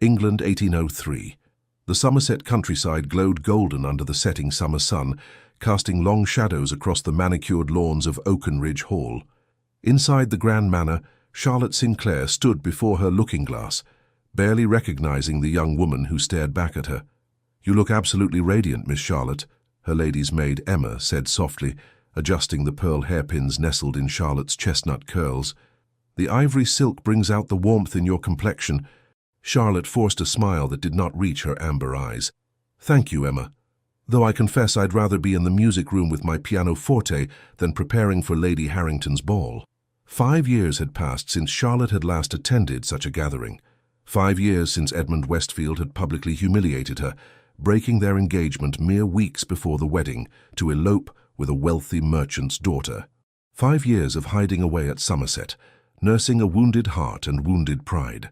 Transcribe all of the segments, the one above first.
England 1803. The Somerset countryside glowed golden under the setting summer sun, casting long shadows across the manicured lawns of Oakenridge Hall. Inside the grand manor, Charlotte Sinclair stood before her looking-glass, barely recognizing the young woman who stared back at her. "You look absolutely radiant, Miss Charlotte," her lady's maid Emma said softly, adjusting the pearl hairpins nestled in Charlotte's chestnut curls. "The ivory silk brings out the warmth in your complexion." Charlotte forced a smile that did not reach her amber eyes. "Thank you, Emma. Though I confess I'd rather be in the music room with my pianoforte than preparing for Lady Harrington's ball." 5 years had passed since Charlotte had last attended such a gathering. 5 years since Edmund Westfield had publicly humiliated her, breaking their engagement mere weeks before the wedding to elope with a wealthy merchant's daughter. 5 years of hiding away at Somerset, nursing a wounded heart and wounded pride.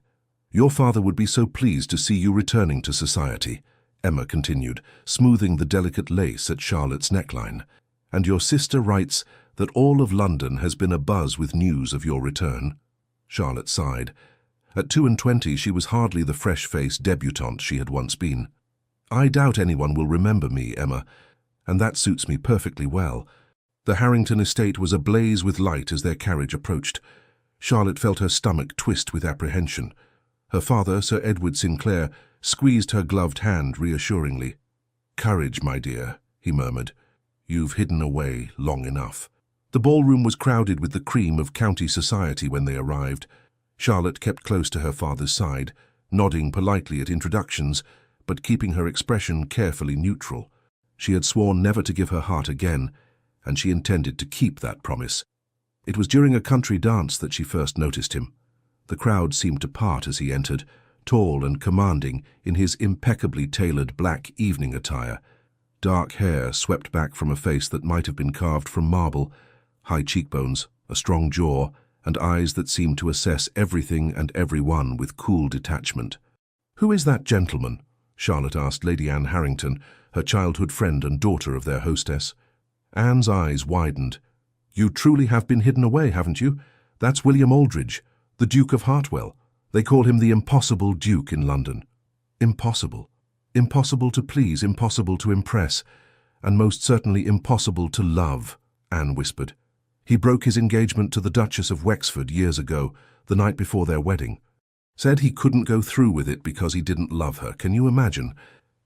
"Your father would be so pleased to see you returning to society," Emma continued, smoothing the delicate lace at Charlotte's neckline. "And your sister writes that all of London has been abuzz with news of your return." Charlotte sighed. At 22 she was hardly the fresh-faced debutante she had once been. "I doubt anyone will remember me, Emma, and that suits me perfectly well." The Harrington estate was ablaze with light as their carriage approached. Charlotte felt her stomach twist with apprehension. Her father, Sir Edward Sinclair, squeezed her gloved hand reassuringly. "Courage, my dear," he murmured. "You've hidden away long enough." The ballroom was crowded with the cream of county society when they arrived. Charlotte kept close to her father's side, nodding politely at introductions, but keeping her expression carefully neutral. She had sworn never to give her heart again, and she intended to keep that promise. It was during a country dance that she first noticed him. The crowd seemed to part as he entered, tall and commanding in his impeccably tailored black evening attire. Dark hair swept back from a face that might have been carved from marble, high cheekbones, a strong jaw, and eyes that seemed to assess everything and everyone with cool detachment. "Who is that gentleman?" Charlotte asked Lady Anne Harrington, her childhood friend and daughter of their hostess. Anne's eyes widened. "You truly have been hidden away, haven't you? That's William Aldridge, the Duke of Hartwell. They call him the impossible Duke in London." Impossible. Impossible to please, impossible to impress, and most certainly impossible to love, Anne whispered. "He broke his engagement to the Duchess of Wexford years ago, the night before their wedding. Said he couldn't go through with it because he didn't love her. Can you imagine?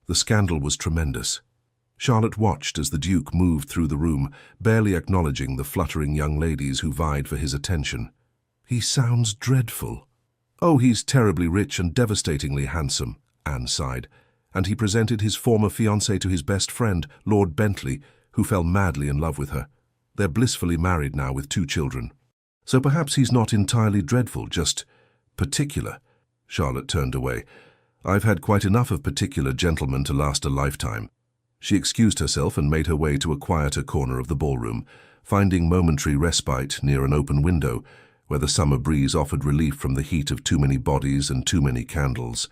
The scandal was tremendous." Charlotte watched as the Duke moved through the room, barely acknowledging the fluttering young ladies who vied for his attention. "He sounds dreadful." "Oh, he's terribly rich and devastatingly handsome," Anne sighed, and he presented his former fiancée to his best friend, Lord Bentley, who fell madly in love with her. They're blissfully married now with 2 children. "So perhaps he's not entirely dreadful, just particular." Charlotte turned away. "I've had quite enough of particular gentlemen to last a lifetime." She excused herself and made her way to a quieter corner of the ballroom, finding momentary respite near an open window, where the summer breeze offered relief from the heat of too many bodies and too many candles.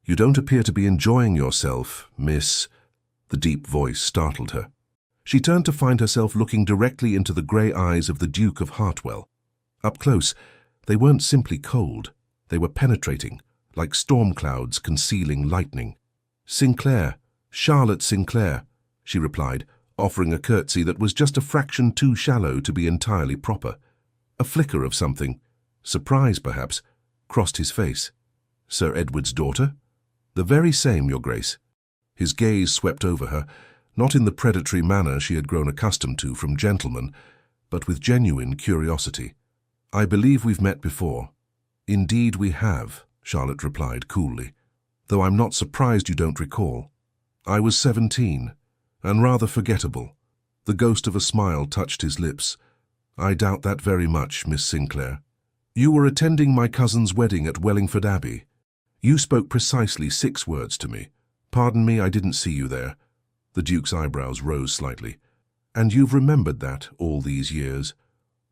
"You don't appear to be enjoying yourself, Miss—" The deep voice startled her. She turned to find herself looking directly into the grey eyes of the Duke of Hartwell. Up close, they weren't simply cold. They were penetrating, like storm clouds concealing lightning. "Sinclair, Charlotte Sinclair," she replied, offering a curtsy that was just a fraction too shallow to be entirely proper. A flicker of something, surprise perhaps, crossed his face. "Sir Edward's daughter?" "The very same, Your Grace." His gaze swept over her, not in the predatory manner she had grown accustomed to from gentlemen, but with genuine curiosity. "I believe we've met before." "Indeed we have," Charlotte replied coolly, "though I'm not surprised you don't recall. I was 17, and rather forgettable." The ghost of a smile touched his lips. "I doubt that very much, Miss Sinclair. You were attending my cousin's wedding at Wellingford Abbey. You spoke precisely 6 words to me. Pardon me, I didn't see you there." The Duke's eyebrows rose slightly. "And you've remembered that all these years?"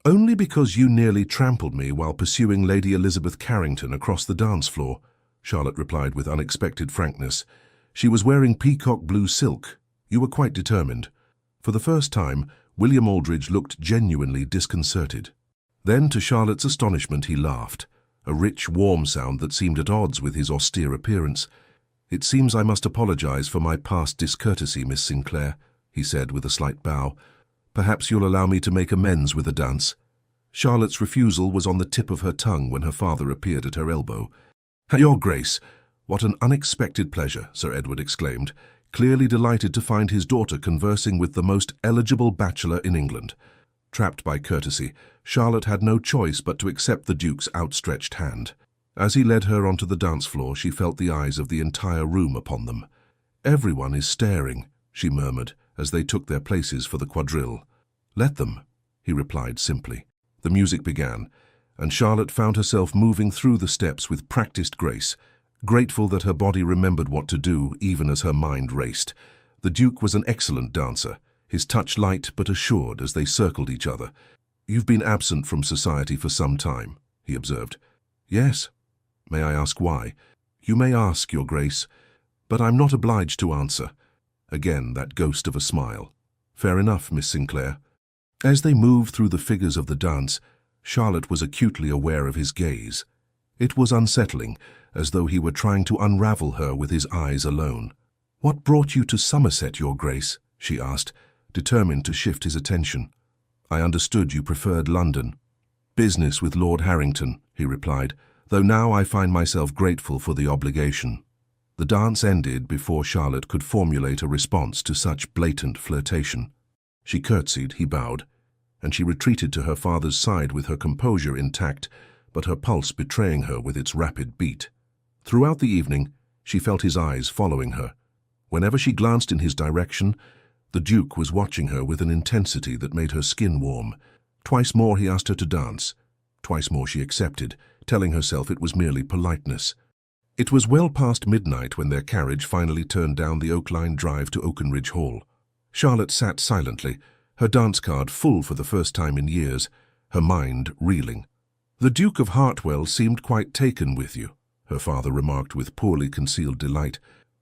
"Only because you nearly trampled me while pursuing Lady Elizabeth Carrington across the dance floor," Charlotte replied with unexpected frankness. "She was wearing peacock blue silk. You were quite determined." For the first time, William Aldridge looked genuinely disconcerted. Then, to Charlotte's astonishment, he laughed, a rich, warm sound that seemed at odds with his austere appearance. "It seems I must apologize for my past discourtesy, Miss Sinclair," he said with a slight bow. "Perhaps you'll allow me to make amends with a dance." Charlotte's refusal was on the tip of her tongue when her father appeared at her elbow. "Your Grace, what an unexpected pleasure," Sir Edward exclaimed, clearly delighted to find his daughter conversing with the most eligible bachelor in England. Trapped by courtesy, Charlotte had no choice but to accept the Duke's outstretched hand. As he led her onto the dance floor, she felt the eyes of the entire room upon them. "Everyone is staring," she murmured as they took their places for the quadrille. "Let them," he replied simply. The music began, and Charlotte found herself moving through the steps with practiced grace, grateful that her body remembered what to do even as her mind raced. The Duke was an excellent dancer, his touch light but assured as they circled each other. "You've been absent from society for some time," he observed. "Yes. May I ask why?" "You may ask, Your Grace, but I'm not obliged to answer." Again that ghost of a smile. "Fair enough, Miss Sinclair." As they moved through the figures of the dance, Charlotte was acutely aware of his gaze. It was unsettling, as though he were trying to unravel her with his eyes alone. "What brought you to Somerset, Your Grace?" she asked, determined to shift his attention. "I understood you preferred London." "Business with Lord Harrington," he replied, "though now I find myself grateful for the obligation." The dance ended before Charlotte could formulate a response to such blatant flirtation. She curtsied, he bowed, and she retreated to her father's side with her composure intact, but her pulse betraying her with its rapid beat. Throughout the evening, she felt his eyes following her. Whenever she glanced in his direction, the Duke was watching her with an intensity that made her skin warm. Twice more he asked her to dance. Twice more she accepted, telling herself it was merely politeness. It was well past midnight when their carriage finally turned down the oak-lined drive to Oakenridge Hall. Charlotte sat silently, her dance card full for the first time in years, her mind reeling. "The Duke of Hartwell seemed quite taken with you," her father remarked with poorly concealed delight.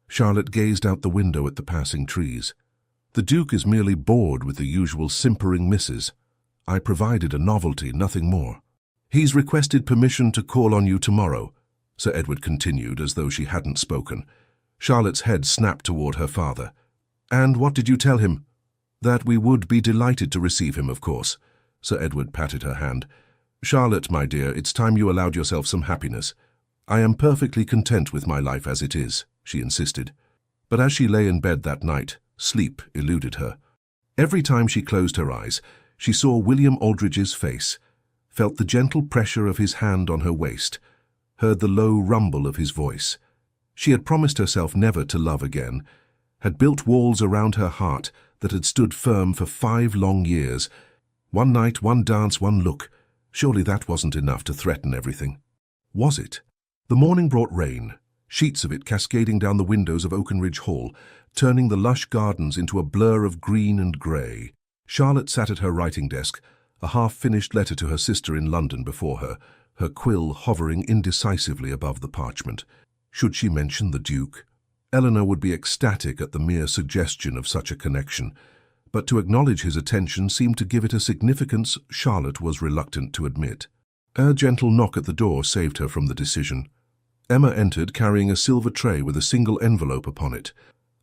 Charlotte gazed out the window at the passing trees. "The Duke is merely bored with the usual simpering misses. I provided a novelty, nothing more." "He's requested permission to call on you tomorrow," Sir Edward continued as though she hadn't spoken. Charlotte's head snapped toward her father. "And what did you tell him?" "That we would be delighted to receive him, of course." Sir Edward patted her hand. "Charlotte, my dear, it's time you allowed yourself some happiness." "I am perfectly content with my life as it is," she insisted. But as she lay in bed that night, sleep eluded her. Every time she closed her eyes, she saw William Aldridge's face, felt the gentle pressure of his hand on her waist, heard the low rumble of his voice. She had promised herself never to love again, had built walls around her heart that had stood firm for 5 long years. One night, one dance, one look. Surely that wasn't enough to threaten everything. Was it? The morning brought rain, sheets of it cascading down the windows of Oakenridge Hall, turning the lush gardens into a blur of green and grey. Charlotte sat at her writing desk, a half-finished letter to her sister in London before her, her quill hovering indecisively above the parchment. Should she mention the Duke? Eleanor would be ecstatic at the mere suggestion of such a connection, but to acknowledge his attention seemed to give it a significance Charlotte was reluctant to admit. A gentle knock at the door saved her from the decision. Emma entered carrying a silver tray with a single envelope upon it.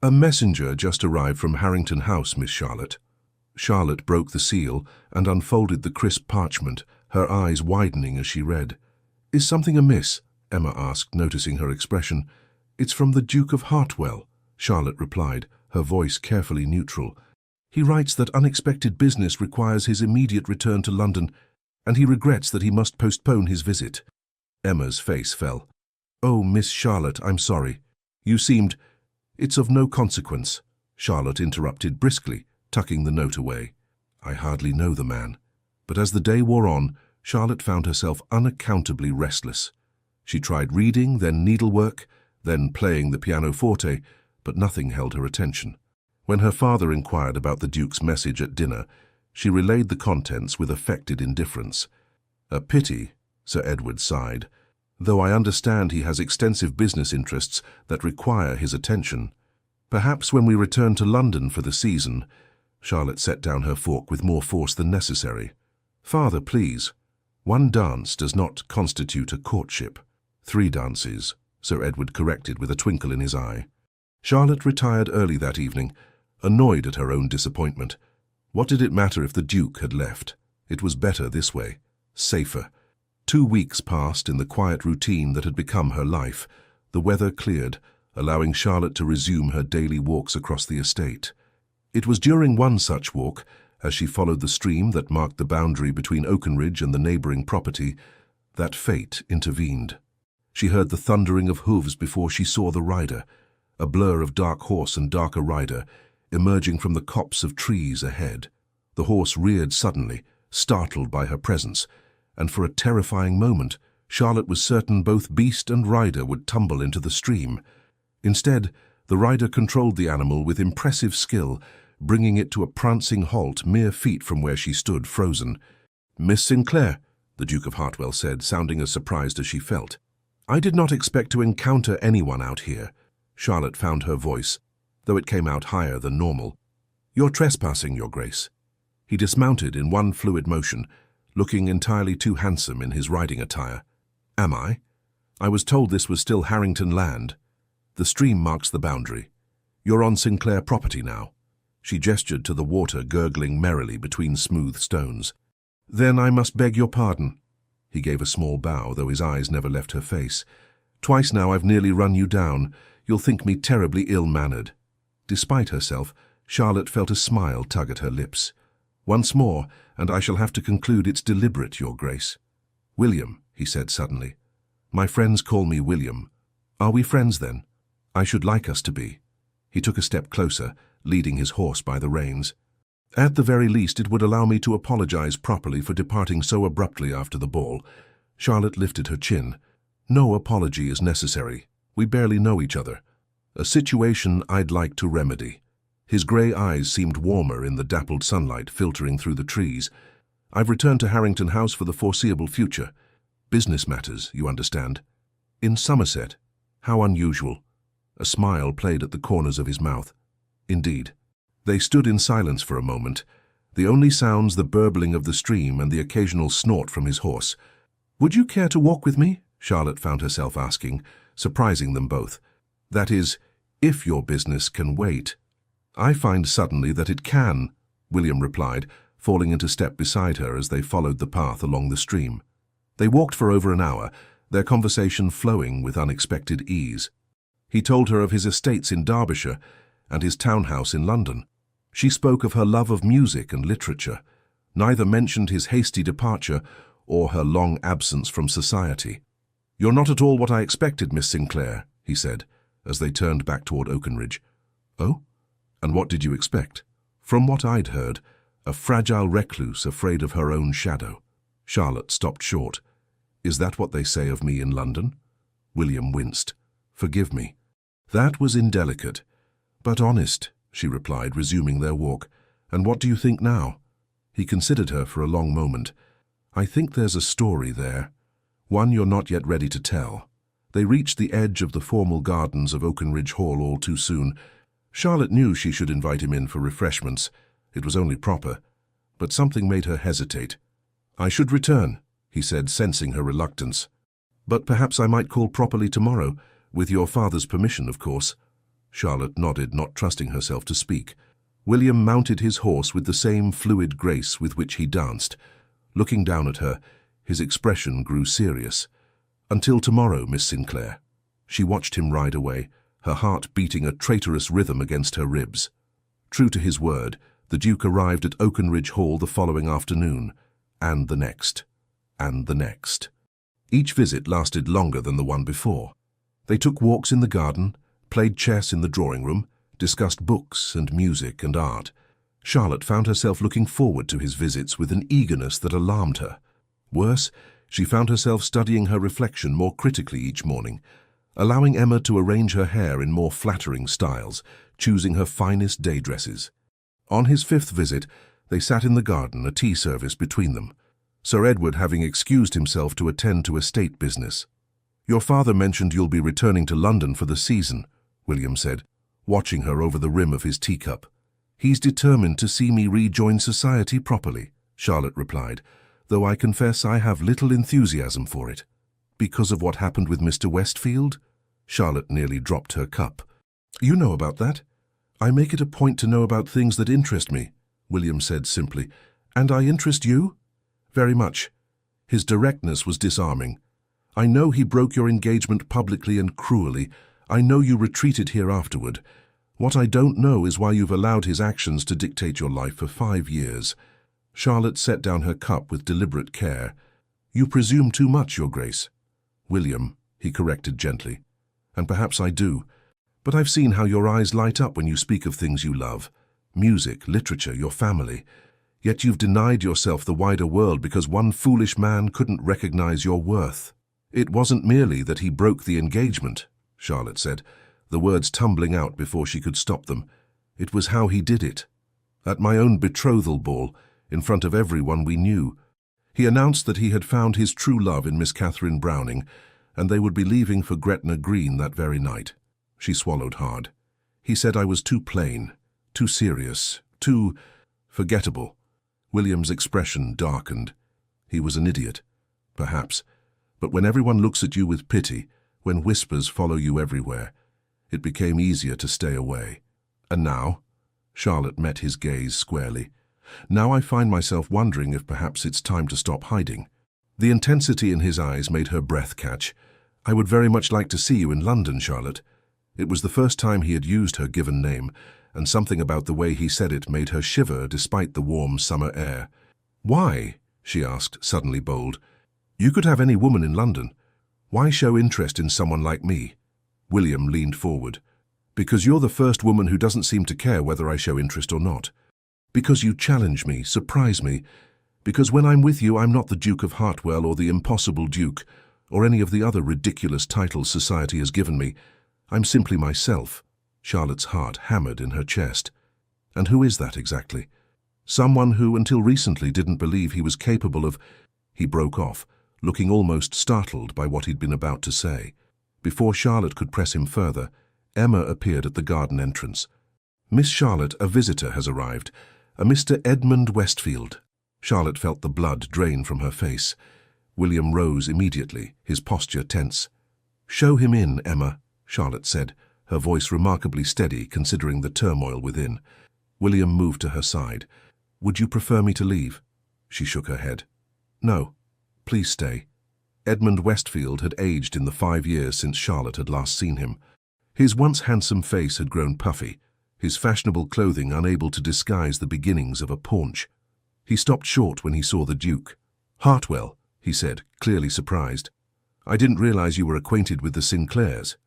"A messenger just arrived from Harrington House, Miss Charlotte." Charlotte broke the seal and unfolded the crisp parchment, her eyes widening as she read. "Is something amiss?" Emma asked, noticing her expression. "It's from the Duke of Hartwell," Charlotte replied, her voice carefully neutral. "He writes that unexpected business requires his immediate return to London, and he regrets that he must postpone his visit." Emma's face fell. "Oh, Miss Charlotte, I'm sorry. You seemed—" "It's of no consequence," Charlotte interrupted briskly, tucking the note away. "I hardly know the man." But as the day wore on, Charlotte found herself unaccountably restless. She tried reading, then needlework, then playing the pianoforte, but nothing held her attention. When her father inquired about the Duke's message at dinner, she relayed the contents with affected indifference. "A pity," Sir Edward sighed, "though I understand he has extensive business interests that require his attention. Perhaps when we return to London for the season—" Charlotte set down her fork with more force than necessary. "Father, please. One dance does not constitute a courtship. 3 dances, Sir Edward corrected with a twinkle in his eye. Charlotte retired early that evening, annoyed at her own disappointment. What did it matter if the Duke had left? It was better this way, safer. 2 weeks passed in the quiet routine that had become her life. The weather cleared, allowing Charlotte to resume her daily walks across the estate. It was during one such walk, as she followed the stream that marked the boundary between Oakenridge and the neighbouring property, that fate intervened. She heard the thundering of hooves before she saw the rider, a blur of dark horse and darker rider, emerging from the copse of trees ahead. The horse reared suddenly, startled by her presence, and for a terrifying moment, Charlotte was certain both beast and rider would tumble into the stream. Instead, the rider controlled the animal with impressive skill, bringing it to a prancing halt mere feet from where she stood frozen. "Miss Sinclair," the Duke of Hartwell said, sounding as surprised as she felt. "I did not expect to encounter anyone out here." Charlotte found her voice, though it came out higher than normal. "You're trespassing, Your Grace." He dismounted in one fluid motion, looking entirely too handsome in his riding attire. "Am I? I was told this was still Harrington land. The stream marks the boundary. You're on Sinclair property now." She gestured to the water gurgling merrily between smooth stones. "Then I must beg your pardon." He gave a small bow, though his eyes never left her face. "Twice now I've nearly run you down. You'll think me terribly ill-mannered." Despite herself, Charlotte felt a smile tug at her lips. "Once more, and I shall have to conclude it's deliberate, Your Grace." "William," he said suddenly. "My friends call me William. Are we friends then? I should like us to be." He took a step closer, leading his horse by the reins. "At the very least, it would allow me to apologize properly for departing so abruptly after the ball." Charlotte lifted her chin. "No apology is necessary. We barely know each other. A situation I'd like to remedy." His grey eyes seemed warmer in the dappled sunlight filtering through the trees. "I've returned to Harrington House for the foreseeable future. Business matters, you understand." "In Somerset? How unusual." A smile played at the corners of his mouth. "Indeed." They stood in silence for a moment, the only sounds the burbling of the stream and the occasional snort from his horse. "Would you care to walk with me?" Charlotte found herself asking, surprising them both. "That is, if your business can wait." "I find suddenly that it can," William replied, falling into step beside her as they followed the path along the stream. They walked for over an hour, their conversation flowing with unexpected ease. He told her of his estates in Derbyshire and his townhouse in London. She spoke of her love of music and literature. Neither mentioned his hasty departure or her long absence from society. "You're not at all what I expected, Miss Sinclair," he said, as they turned back toward Oakenridge. "Oh? And what did you expect?" "From what I'd heard, a fragile recluse afraid of her own shadow." Charlotte stopped short. "Is that what they say of me in London?" William winced. "Forgive me." "That was indelicate, but honest," she replied, resuming their walk. "And what do you think now?" He considered her for a long moment. "I think there's a story there, one you're not yet ready to tell." They reached the edge of the formal gardens of Oakenridge Hall all too soon. Charlotte knew she should invite him in for refreshments. It was only proper. But something made her hesitate. "I should return," he said, sensing her reluctance. "But perhaps I might call properly tomorrow, with your father's permission, of course." Charlotte nodded, not trusting herself to speak. William mounted his horse with the same fluid grace with which he danced. Looking down at her, his expression grew serious. "Until tomorrow, Miss Sinclair." She watched him ride away, her heart beating a traitorous rhythm against her ribs. True to his word, the Duke arrived at Oakenridge Hall the following afternoon, and the next, and the next. Each visit lasted longer than the one before. They took walks in the garden, played chess in the drawing room, discussed books and music and art. Charlotte found herself looking forward to his visits with an eagerness that alarmed her. Worse, she found herself studying her reflection more critically each morning, allowing Emma to arrange her hair in more flattering styles, choosing her finest day dresses. On his 5th visit, they sat in the garden, a tea service between them, Sir Edward having excused himself to attend to estate business. "Your father mentioned you'll be returning to London for the season," William said, watching her over the rim of his teacup. "He's determined to see me rejoin society properly," Charlotte replied, though I confess I have little enthusiasm for it. Because of what happened with Mr. Westfield? Charlotte nearly dropped her cup. You know about that? I make it a point to know about things that interest me, William said simply. And I interest you? Very much. His directness was disarming. I know he broke your engagement publicly and cruelly. I know you retreated here afterward. What I don't know is why you've allowed his actions to dictate your life for 5 years. Charlotte set down her cup with deliberate care. You presume too much, Your Grace. William, he corrected gently. And perhaps I do. But I've seen how your eyes light up when you speak of things you love. Music, literature, your family. Yet you've denied yourself the wider world because one foolish man couldn't recognize your worth. It wasn't merely that he broke the engagement, Charlotte said, the words tumbling out before she could stop them. It was how he did it. At my own betrothal ball, in front of everyone we knew, he announced that he had found his true love in Miss Catherine Browning, and they would be leaving for Gretna Green that very night. She swallowed hard. He said I was too plain, too serious, too forgettable. William's expression darkened. He was an idiot, perhaps, but when everyone looks at you with pity, when whispers follow you everywhere, it became easier to stay away. And now? Charlotte met his gaze squarely. Now I find myself wondering if perhaps it's time to stop hiding. The intensity in his eyes made her breath catch. I would very much like to see you in London, Charlotte. It was the first time he had used her given name, and something about the way he said it made her shiver despite the warm summer air. Why? She asked, suddenly bold. You could have any woman in London. Why show interest in someone like me? William leaned forward. Because you're the first woman who doesn't seem to care whether I show interest or not. Because you challenge me, surprise me. Because when I'm with you, I'm not the Duke of Hartwell or the Impossible Duke, or any of the other ridiculous titles society has given me. I'm simply myself. Charlotte's heart hammered in her chest. And who is that exactly? Someone who, until recently, didn't believe he was capable of... He broke off, looking almost startled by what he'd been about to say. Before Charlotte could press him further, Emma appeared at the garden entrance. Miss Charlotte, a visitor has arrived, a Mr. Edmund Westfield. Charlotte felt the blood drain from her face. William rose immediately, his posture tense. Show him in, Emma, Charlotte said, her voice remarkably steady considering the turmoil within. William moved to her side. Would you prefer me to leave? She shook her head. No, please stay. Edmund Westfield had aged in the 5 years since Charlotte had last seen him. His once handsome face had grown puffy, his fashionable clothing unable to disguise the beginnings of a paunch. He stopped short when he saw the Duke. Hartwell, he said, clearly surprised. I didn't realize you were acquainted with the Sinclairs.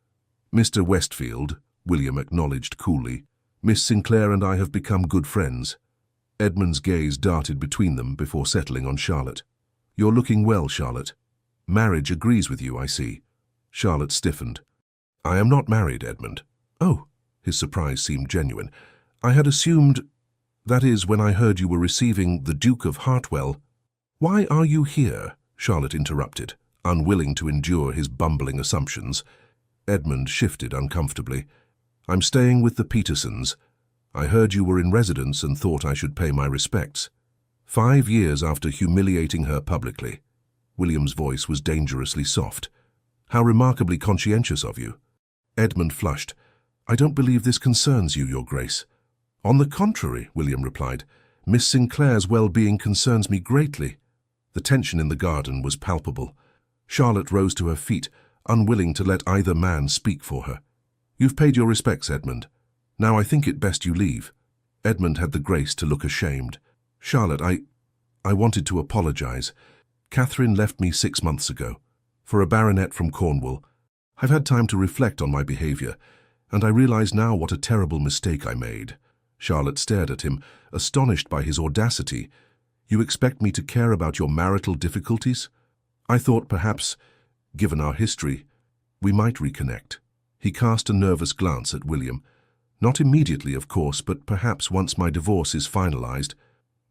Mr. Westfield, William acknowledged coolly. Miss Sinclair and I have become good friends. Edmund's gaze darted between them before settling on Charlotte. You're looking well, Charlotte. Marriage agrees with you, I see. Charlotte stiffened. I am not married, Edmund. Oh, his surprise seemed genuine. I had assumed... That is, when I heard you were receiving the Duke of Hartwell. Why are you here? Charlotte interrupted, unwilling to endure his bumbling assumptions. Edmund shifted uncomfortably. I'm staying with the Petersons. I heard you were in residence and thought I should pay my respects. 5 years after humiliating her publicly. William's voice was dangerously soft. How remarkably conscientious of you. Edmund flushed. I don't believe this concerns you, Your Grace. On the contrary, William replied, Miss Sinclair's well-being concerns me greatly. The tension in the garden was palpable. Charlotte rose to her feet, unwilling to let either man speak for her. You've paid your respects, Edmund. Now I think it best you leave. Edmund had the grace to look ashamed. Charlotte, I wanted to apologize. Catherine left me 6 months ago. For a baronet from Cornwall, I've had time to reflect on my behavior, and I realize now what a terrible mistake I made. Charlotte stared at him, astonished by his audacity. You expect me to care about your marital difficulties? I thought perhaps, given our history, we might reconnect. He cast a nervous glance at William. Not immediately, of course, but perhaps once my divorce is finalized.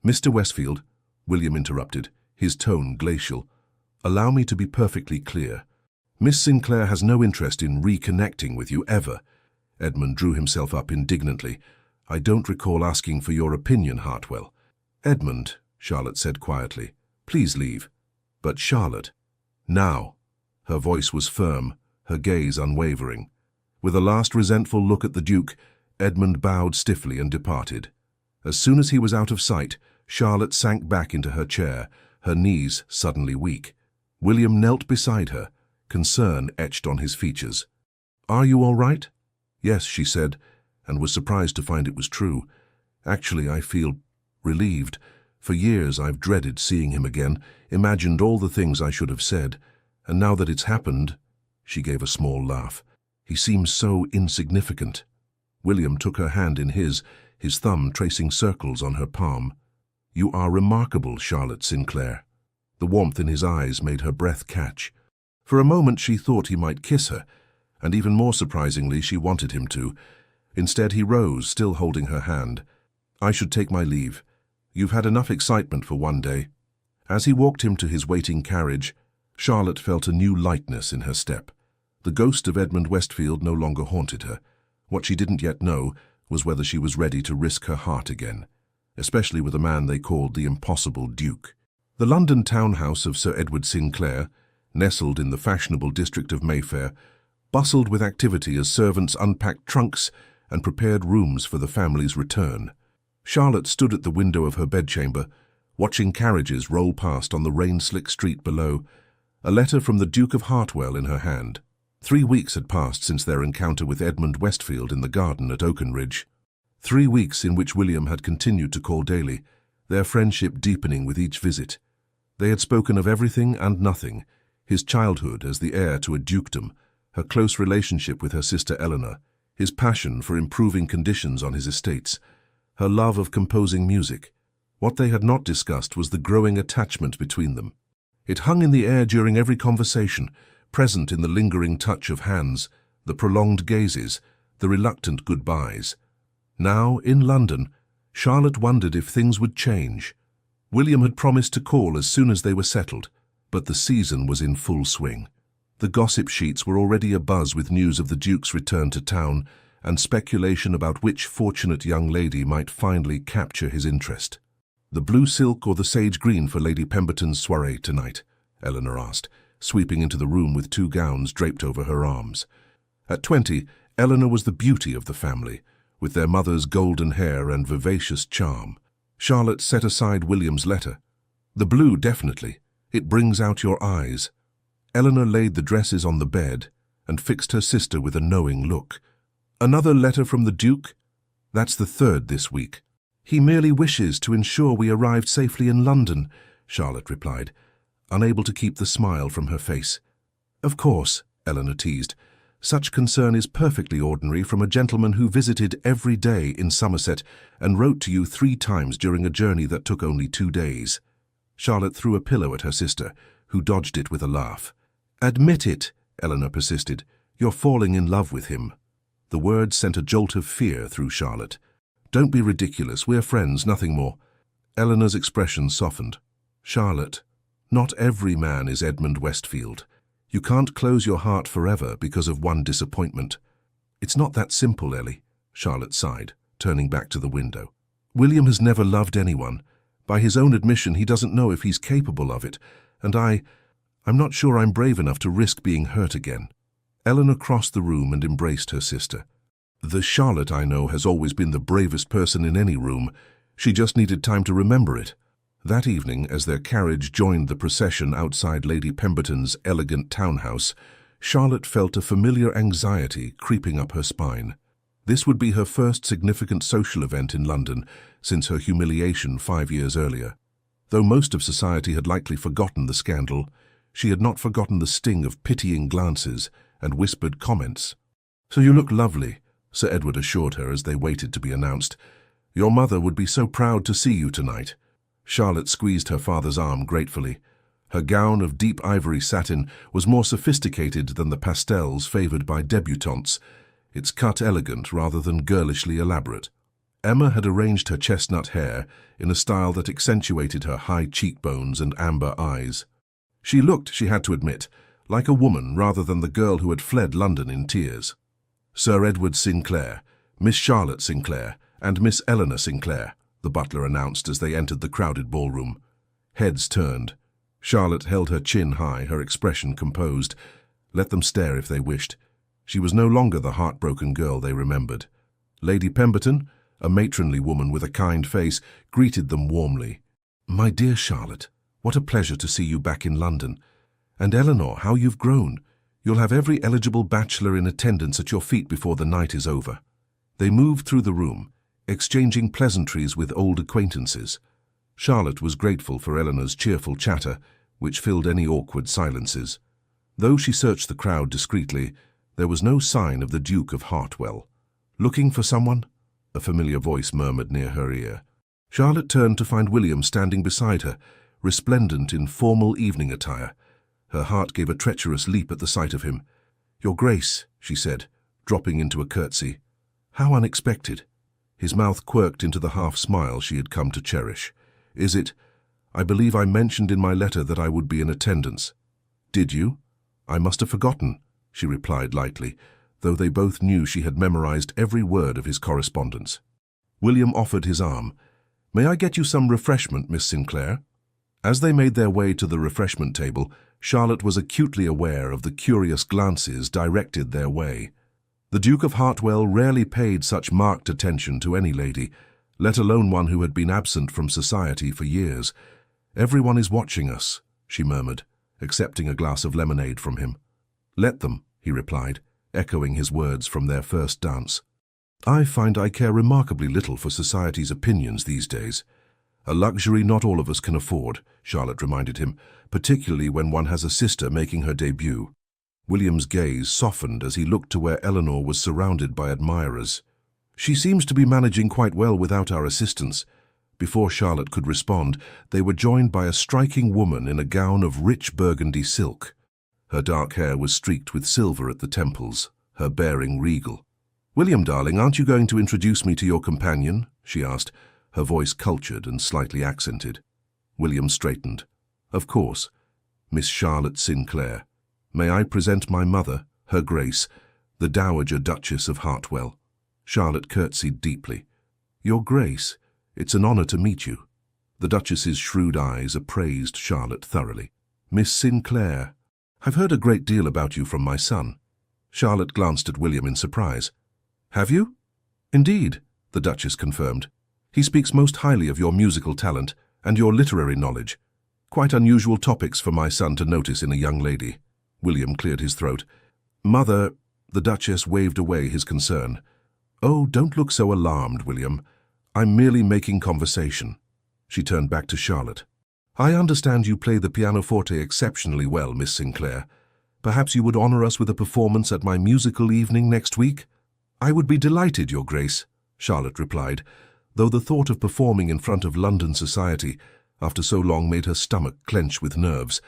Mr. Westfield, William interrupted, his tone glacial. Allow me to be perfectly clear. Miss Sinclair has no interest in reconnecting with you ever. Edmund drew himself up indignantly. I don't recall asking for your opinion, Hartwell. Edmund, Charlotte said quietly, Please leave. But Charlotte. Now. Her voice was firm, her gaze unwavering. With a last resentful look at the Duke, Edmund bowed stiffly and departed. As soon as he was out of sight, Charlotte sank back into her chair, her knees suddenly weak. William knelt beside her, concern etched on his features. "Are you all right?" "Yes," she said, and was surprised to find it was true. "Actually, I feel relieved. For years I've dreaded seeing him again, imagined all the things I should have said, and now that it's happened—" She gave a small laugh. "He seems so insignificant." William took her hand in his thumb tracing circles on her palm. "You are remarkable, Charlotte Sinclair." The warmth in his eyes made her breath catch. For a moment she thought he might kiss her, and even more surprisingly she wanted him to. Instead he rose, still holding her hand. "I should take my leave. You've had enough excitement for one day." As he walked him to his waiting carriage, Charlotte felt a new lightness in her step. The ghost of Edmund Westfield no longer haunted her. What she didn't yet know was whether she was ready to risk her heart again, especially with a man they called the impossible Duke. The London townhouse of Sir Edward Sinclair, nestled in the fashionable district of Mayfair, bustled with activity as servants unpacked trunks and prepared rooms for the family's return. Charlotte stood at the window of her bedchamber, watching carriages roll past on the rain-slick street below, a letter from the Duke of Hartwell in her hand. 3 weeks had passed since their encounter with Edmund Westfield in the garden at Oakenridge. 3 weeks in which William had continued to call daily, their friendship deepening with each visit. They had spoken of everything and nothing, his childhood as the heir to a dukedom, her close relationship with her sister Eleanor, his passion for improving conditions on his estates, her love of composing music. What they had not discussed was the growing attachment between them. It hung in the air during every conversation, present in the lingering touch of hands, the prolonged gazes, the reluctant goodbyes. Now, in London, Charlotte wondered if things would change. William had promised to call as soon as they were settled, but the season was in full swing. The gossip sheets were already abuzz with news of the Duke's return to town and speculation about which fortunate young lady might finally capture his interest. "The blue silk or the sage green for Lady Pemberton's soirée tonight?" Eleanor asked, sweeping into the room with 2 gowns draped over her arms. At 20, Eleanor was the beauty of the family, with their mother's golden hair and vivacious charm. Charlotte set aside William's letter. "The blue, definitely. It brings out your eyes." Eleanor laid the dresses on the bed and fixed her sister with a knowing look. "Another letter from the Duke?" "That's the 3rd this week." "He merely wishes to ensure we arrived safely in London," Charlotte replied, unable to keep the smile from her face. "Of course," Eleanor teased. "Such concern is perfectly ordinary from a gentleman who visited every day in Somerset and wrote to you 3 times during a journey that took only 2 days. Charlotte threw a pillow at her sister, who dodged it with a laugh. "Admit it," Eleanor persisted. "You're falling in love with him." The words sent a jolt of fear through Charlotte. "Don't be ridiculous. We're friends, nothing more." Eleanor's expression softened. "Charlotte, not every man is Edmund Westfield. You can't close your heart forever because of one disappointment." "It's not that simple, Ellie," Charlotte sighed, turning back to the window. "William has never loved anyone. By his own admission, he doesn't know if he's capable of it, and I'm not sure I'm brave enough to risk being hurt again." Eleanor crossed the room and embraced her sister. "The Charlotte I know has always been the bravest person in any room. She just needed time to remember it." That evening, as their carriage joined the procession outside Lady Pemberton's elegant townhouse, Charlotte felt a familiar anxiety creeping up her spine. This would be her first significant social event in London since her humiliation 5 years earlier. Though most of society had likely forgotten the scandal, she had not forgotten the sting of pitying glances and whispered comments. "So you look lovely," Sir Edward assured her as they waited to be announced. "Your mother would be so proud to see you tonight." Charlotte squeezed her father's arm gratefully. Her gown of deep ivory satin was more sophisticated than the pastels favoured by debutantes, its cut elegant rather than girlishly elaborate. Emma had arranged her chestnut hair in a style that accentuated her high cheekbones and amber eyes. She looked, she had to admit, like a woman rather than the girl who had fled London in tears. "Sir Edward Sinclair, Miss Charlotte Sinclair, and Miss Eleanor Sinclair," the butler announced as they entered the crowded ballroom. Heads turned. Charlotte held her chin high, her expression composed. Let them stare if they wished. She was no longer the heartbroken girl they remembered. Lady Pemberton, a matronly woman with a kind face, greeted them warmly. "My dear Charlotte, what a pleasure to see you back in London. And Eleanor, how you've grown. You'll have every eligible bachelor in attendance at your feet before the night is over." They moved through the room, exchanging pleasantries with old acquaintances. Charlotte was grateful for Eleanor's cheerful chatter, which filled any awkward silences. Though she searched the crowd discreetly, there was no sign of the Duke of Hartwell. "Looking for someone?" a familiar voice murmured near her ear. Charlotte turned to find William standing beside her, resplendent in formal evening attire. Her heart gave a treacherous leap at the sight of him. "Your Grace," she said, dropping into a curtsy. "How unexpected." His mouth quirked into the half-smile she had come to cherish. "Is it? I believe I mentioned in my letter that I would be in attendance." "Did you? I must have forgotten," she replied lightly, though they both knew she had memorized every word of his correspondence. William offered his arm. "May I get you some refreshment, Miss Sinclair?" As they made their way to the refreshment table, Charlotte was acutely aware of the curious glances directed their way. The Duke of Hartwell rarely paid such marked attention to any lady, let alone one who had been absent from society for years. "Everyone is watching us," she murmured, accepting a glass of lemonade from him. "Let them," he replied, echoing his words from their first dance. "I find I care remarkably little for society's opinions these days." "A luxury not all of us can afford," Charlotte reminded him, "particularly when one has a sister making her debut." William's gaze softened as he looked to where Eleanor was surrounded by admirers. "She seems to be managing quite well without our assistance." Before Charlotte could respond, they were joined by a striking woman in a gown of rich burgundy silk. Her dark hair was streaked with silver at the temples, her bearing regal. "William, darling, aren't you going to introduce me to your companion?" she asked, her voice cultured and slightly accented. William straightened. "Of course. Miss Charlotte Sinclair. May I present my mother, Her Grace, the Dowager Duchess of Hartwell." Charlotte curtsied deeply. "Your Grace, it's an honor to meet you." The Duchess's shrewd eyes appraised Charlotte thoroughly. "Miss Sinclair, I've heard a great deal about you from my son." Charlotte glanced at William in surprise. "Have you?" "Indeed," the Duchess confirmed. "He speaks most highly of your musical talent and your literary knowledge. Quite unusual topics for my son to notice in a young lady." William cleared his throat. "Mother," the Duchess waved away his concern. "Oh, don't look so alarmed, William. I'm merely making conversation." She turned back to Charlotte. "I understand you play the pianoforte exceptionally well, Miss Sinclair. Perhaps you would honor us with a performance at my musical evening next week?" "I would be delighted, Your Grace," Charlotte replied, though the thought of performing in front of London society after so long made her stomach clench with nerves.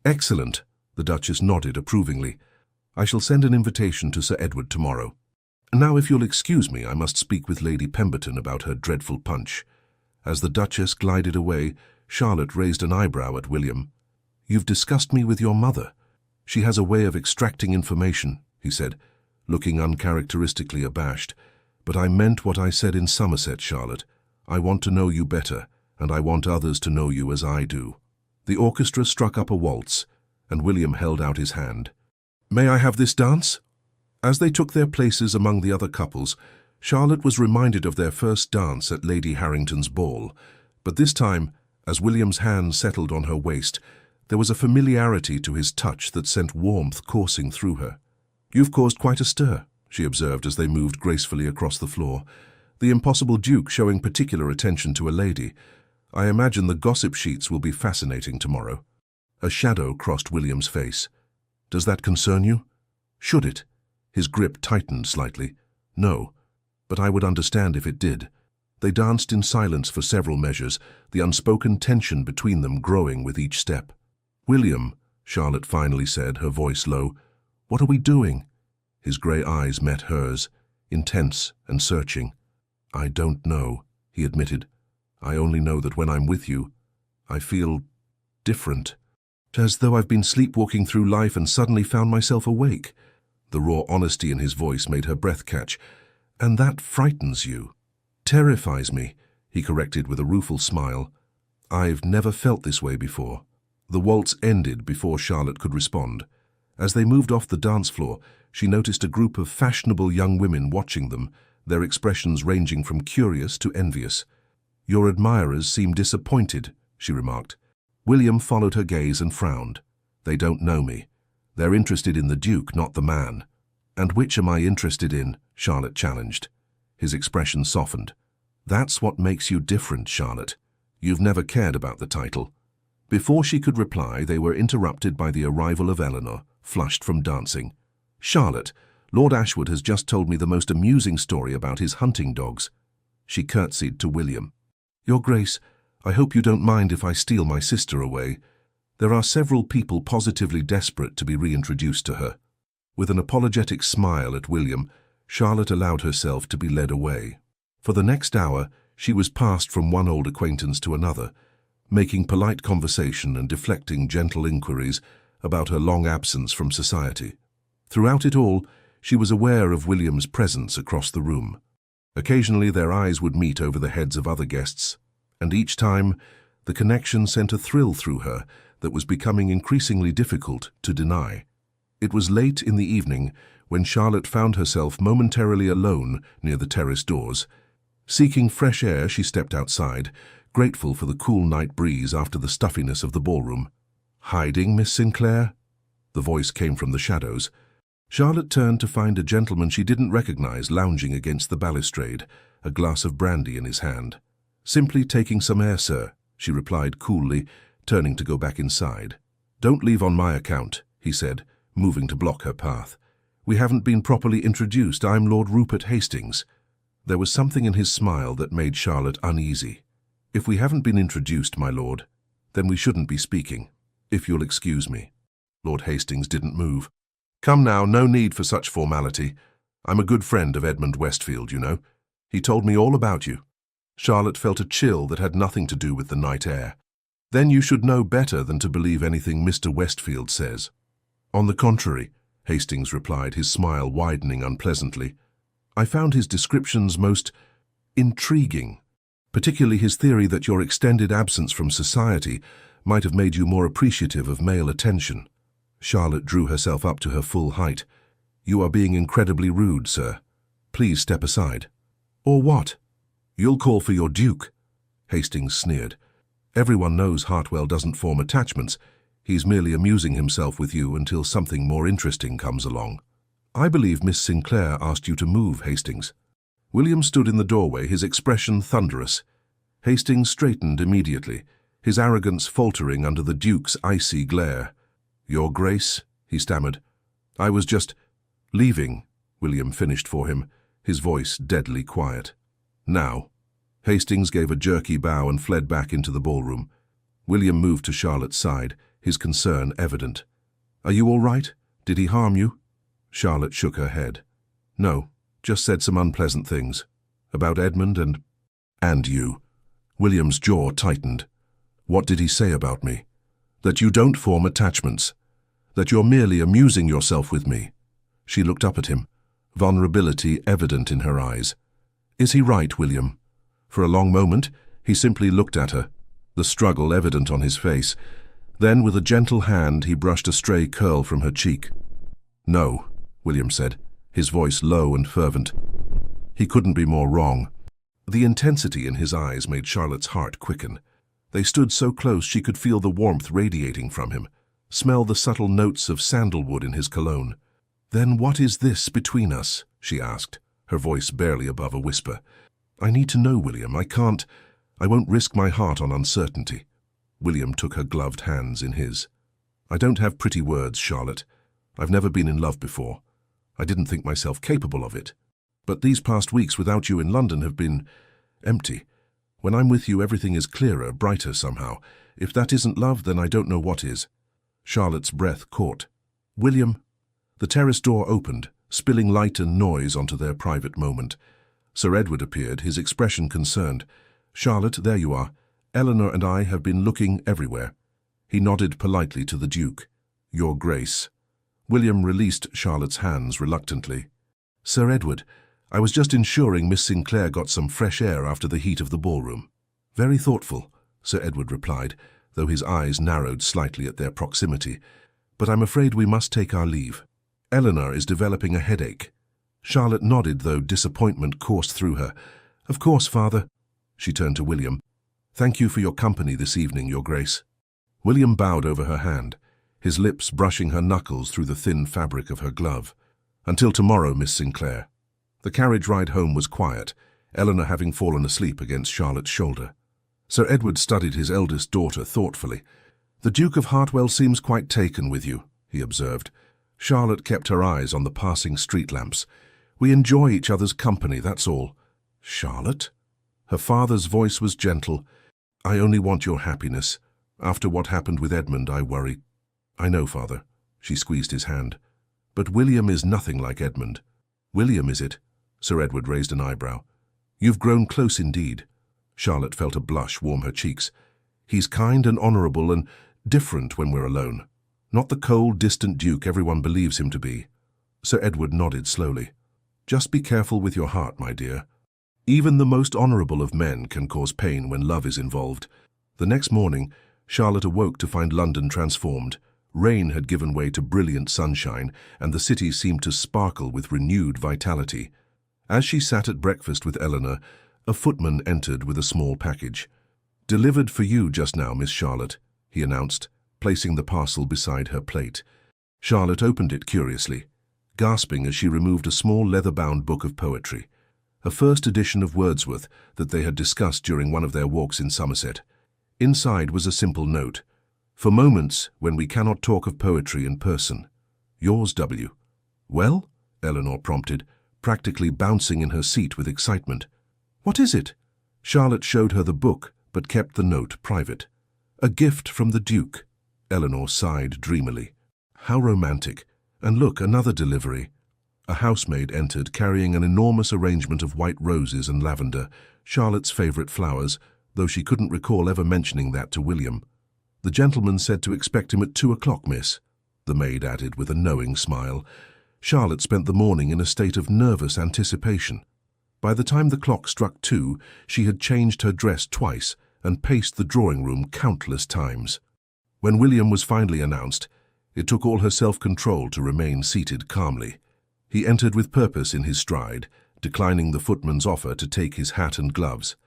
"Excellent," the Duchess nodded approvingly. "I shall send an invitation to Sir Edward tomorrow. Now, if you'll excuse me, I must speak with Lady Pemberton about her dreadful punch." As the Duchess glided away, Charlotte raised an eyebrow at William. "You've discussed me with your mother. She has a way of extracting information," he said, looking uncharacteristically abashed. "But I meant what I said in Somerset, Charlotte. I want to know you better, and I want others to know you as I do." The orchestra struck up a waltz, and William held out his hand. "May I have this dance?" As they took their places among the other couples, Charlotte was reminded of their first dance at Lady Harrington's ball, but this time, as William's hand settled on her waist, there was a familiarity to his touch that sent warmth coursing through her. "You've caused quite a stir," she observed as they moved gracefully across the floor. "The impossible Duke showing particular attention to a lady. I imagine the gossip sheets will be fascinating tomorrow." A shadow crossed William's face. "Does that concern you?" "Should it?" His grip tightened slightly. "No, but I would understand if it did." They danced in silence for several measures, the unspoken tension between them growing with each step. "William," Charlotte finally said, her voice low, "what are we doing?" His grey eyes met hers, intense and searching. "I don't know," he admitted. "I only know that when I'm with you, I feel different. As though I've been sleepwalking through life and suddenly found myself awake." The raw honesty in his voice made her breath catch. "And that frightens you?" "Terrifies me," he corrected with a rueful smile. I've never felt this way before. The waltz ended before Charlotte could respond. As they moved off the dance floor, she noticed a group of fashionable young women watching them, their expressions ranging from curious to envious. "Your admirers seem disappointed," she remarked. William followed her gaze and frowned. "They don't know me. They're interested in the Duke, not the man." "And which am I interested in?" Charlotte challenged. His expression softened. "That's what makes you different, Charlotte. You've never cared about the title." Before she could reply, they were interrupted by the arrival of Eleanor, flushed from dancing. "Charlotte, Lord Ashwood has just told me the most amusing story about his hunting dogs." She curtsied to William. "Your Grace, I hope you don't mind if I steal my sister away. There are several people positively desperate to be reintroduced to her." With an apologetic smile at William, Charlotte allowed herself to be led away. For the next hour, she was passed from one old acquaintance to another, making polite conversation and deflecting gentle inquiries about her long absence from society. Throughout it all, she was aware of William's presence across the room. Occasionally their eyes would meet over the heads of other guests, and each time the connection sent a thrill through her that was becoming increasingly difficult to deny. It was late in the evening when Charlotte found herself momentarily alone near the terrace doors. Seeking fresh air, she stepped outside, grateful for the cool night breeze after the stuffiness of the ballroom. "Hiding, Miss Sinclair?" The voice came from the shadows. Charlotte turned to find a gentleman she didn't recognize lounging against the balustrade, a glass of brandy in his hand. "Simply taking some air, sir," she replied coolly, turning to go back inside. "Don't leave on my account," he said, moving to block her path. "We haven't been properly introduced. I'm Lord Rupert Hastings." There was something in his smile that made Charlotte uneasy. "If we haven't been introduced, my lord, then we shouldn't be speaking, if you'll excuse me." Lord Hastings didn't move. "Come now, no need for such formality. I'm a good friend of Edmund Westfield, you know. He told me all about you." Charlotte felt a chill that had nothing to do with the night air. "Then you should know better than to believe anything Mr. Westfield says." "On the contrary," Hastings replied, his smile widening unpleasantly. "I found his descriptions most intriguing, particularly his theory that your extended absence from society might have made you more appreciative of male attention." Charlotte drew herself up to her full height. "You are being incredibly rude, sir. Please step aside." "Or what?" "You'll call for your Duke." Hastings sneered. "Everyone knows Hartwell doesn't form attachments. He's merely amusing himself with you until something more interesting comes along." "I believe Miss Sinclair asked you to move, Hastings." William stood in the doorway, his expression thunderous. Hastings straightened immediately, his arrogance faltering under the Duke's icy glare. "Your Grace," he stammered. "I was just leaving," William finished for him, his voice deadly quiet. "Now." Hastings gave a jerky bow and fled back into the ballroom. William moved to Charlotte's side, his concern evident. "Are you all right? Did he harm you?" Charlotte shook her head. "No, just said some unpleasant things. About Edmund and you." William's jaw tightened. "What did he say about me?" "That you don't form attachments. That you're merely amusing yourself with me." She looked up at him, vulnerability evident in her eyes. "Is he right, William?" For a long moment, he simply looked at her, the struggle evident on his face. Then, with a gentle hand, he brushed a stray curl from her cheek. "No," William said, his voice low and fervent. He couldn't be more wrong. The intensity in his eyes made Charlotte's heart quicken. They stood so close she could feel the warmth radiating from him, smell the subtle notes of sandalwood in his cologne. "Then what is this between us?" she asked, her voice barely above a whisper. "I need to know, William. I won't risk my heart on uncertainty." William took her gloved hands in his. "I don't have pretty words, Charlotte. I've never been in love before. I didn't think myself capable of it. But these past weeks without you in London have been empty. When I'm with you, everything is clearer, brighter somehow. If that isn't love, then I don't know what is." Charlotte's breath caught. "William." The terrace door opened, spilling light and noise onto their private moment. Sir Edward appeared, his expression concerned. "Charlotte, there you are. Eleanor and I have been looking everywhere." He nodded politely to the Duke. "Your Grace." William released Charlotte's hands reluctantly. "Sir Edward, I was just ensuring Miss Sinclair got some fresh air after the heat of the ballroom." "Very thoughtful," Sir Edward replied, though his eyes narrowed slightly at their proximity. "But I'm afraid we must take our leave. Eleanor is developing a headache." Charlotte nodded, though disappointment coursed through her. "Of course, Father." She turned to William. "Thank you for your company this evening, Your Grace." William bowed over her hand, his lips brushing her knuckles through the thin fabric of her glove. "Until tomorrow, Miss Sinclair." The carriage ride home was quiet, Eleanor having fallen asleep against Charlotte's shoulder. Sir Edward studied his eldest daughter thoughtfully. "The Duke of Hartwell seems quite taken with you," he observed. Charlotte kept her eyes on the passing street lamps. "We enjoy each other's company, that's all." "Charlotte?" Her father's voice was gentle. "I only want your happiness. After what happened with Edmund, I worry." "I know, Father." She squeezed his hand. "But William is nothing like Edmund." "William, is it?" Sir Edward raised an eyebrow. "You've grown close indeed." Charlotte felt a blush warm her cheeks. "He's kind and honourable and different when we're alone. Not the cold, distant Duke everyone believes him to be." Sir Edward nodded slowly. "Just be careful with your heart, my dear. Even the most honourable of men can cause pain when love is involved." The next morning, Charlotte awoke to find London transformed. Rain had given way to brilliant sunshine, and the city seemed to sparkle with renewed vitality. As she sat at breakfast with Eleanor, a footman entered with a small package. "Delivered for you just now, Miss Charlotte," he announced, placing the parcel beside her plate. Charlotte opened it curiously, gasping as she removed a small leather-bound book of poetry, a first edition of Wordsworth that they had discussed during one of their walks in Somerset. Inside was a simple note: "For moments when we cannot talk of poetry in person. Yours, W." "Well?" Eleanor prompted, practically bouncing in her seat with excitement. "What is it?" Charlotte showed her the book, but kept the note private. "A gift from the Duke." Eleanor sighed dreamily. "How romantic. And look, another delivery." A housemaid entered, carrying an enormous arrangement of white roses and lavender, Charlotte's favourite flowers, though she couldn't recall ever mentioning that to William. "The gentleman said to expect him at 2 o'clock, miss," the maid added with a knowing smile. Charlotte spent the morning in a state of nervous anticipation. By the time the clock struck 2, she had changed her dress twice and paced the drawing-room countless times. When William was finally announced, it took all her self-control to remain seated calmly. He entered with purpose in his stride, declining the footman's offer to take his hat and gloves.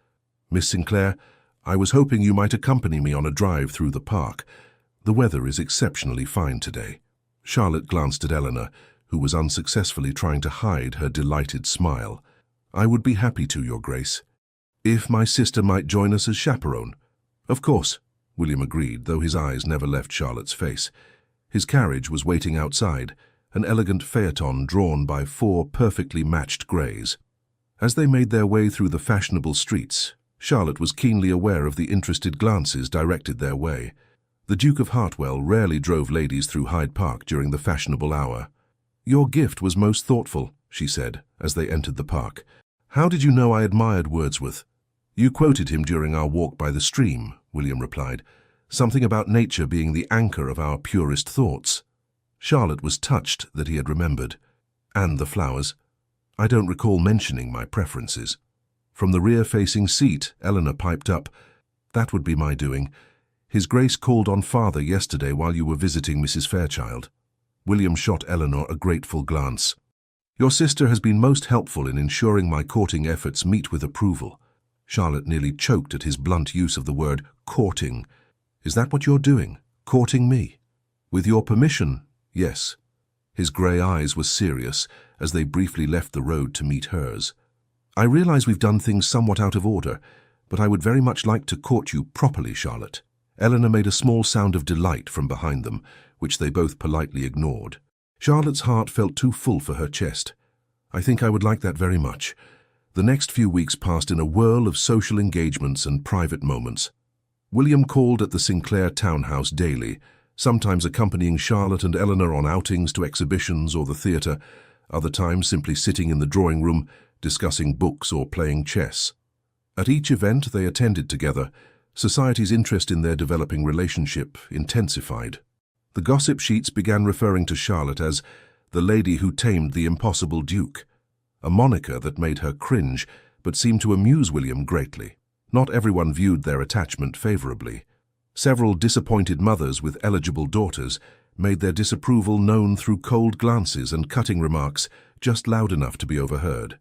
"Miss Sinclair, I was hoping you might accompany me on a drive through the park. The weather is exceptionally fine today." Charlotte glanced at Eleanor, who was unsuccessfully trying to hide her delighted smile. "I would be happy to, Your Grace. If my sister might join us as chaperone." "Of course," William agreed, though his eyes never left Charlotte's face. His carriage was waiting outside, an elegant phaeton drawn by 4 perfectly matched greys. As they made their way through the fashionable streets, Charlotte was keenly aware of the interested glances directed their way. The Duke of Hartwell rarely drove ladies through Hyde Park during the fashionable hour. "Your gift was most thoughtful," she said, as they entered the park. "How did you know I admired Wordsworth?" "You quoted him during our walk by the stream," William replied. "Something about nature being the anchor of our purest thoughts." Charlotte was touched that he had remembered. "And the flowers. I don't recall mentioning my preferences." From the rear-facing seat, Eleanor piped up, "That would be my doing. His Grace called on Father yesterday while you were visiting Mrs. Fairchild." William shot Eleanor a grateful glance. "Your sister has been most helpful in ensuring my courting efforts meet with approval." Charlotte nearly choked at his blunt use of the word courting. "Is that what you're doing? Courting me?" "With your permission, yes." His grey eyes were serious as they briefly left the road to meet hers. "I realize we've done things somewhat out of order, but I would very much like to court you properly, Charlotte." Eleanor made a small sound of delight from behind them, which they both politely ignored. Charlotte's heart felt too full for her chest. "I think I would like that very much." The next few weeks passed in a whirl of social engagements and private moments. William called at the Sinclair townhouse daily, sometimes accompanying Charlotte and Eleanor on outings to exhibitions or the theatre, other times simply sitting in the drawing room, discussing books or playing chess. At each event they attended together, society's interest in their developing relationship intensified. The gossip sheets began referring to Charlotte as the lady who tamed the impossible Duke, a moniker that made her cringe but seemed to amuse William greatly. Not everyone viewed their attachment favorably. Several disappointed mothers with eligible daughters made their disapproval known through cold glances and cutting remarks just loud enough to be overheard.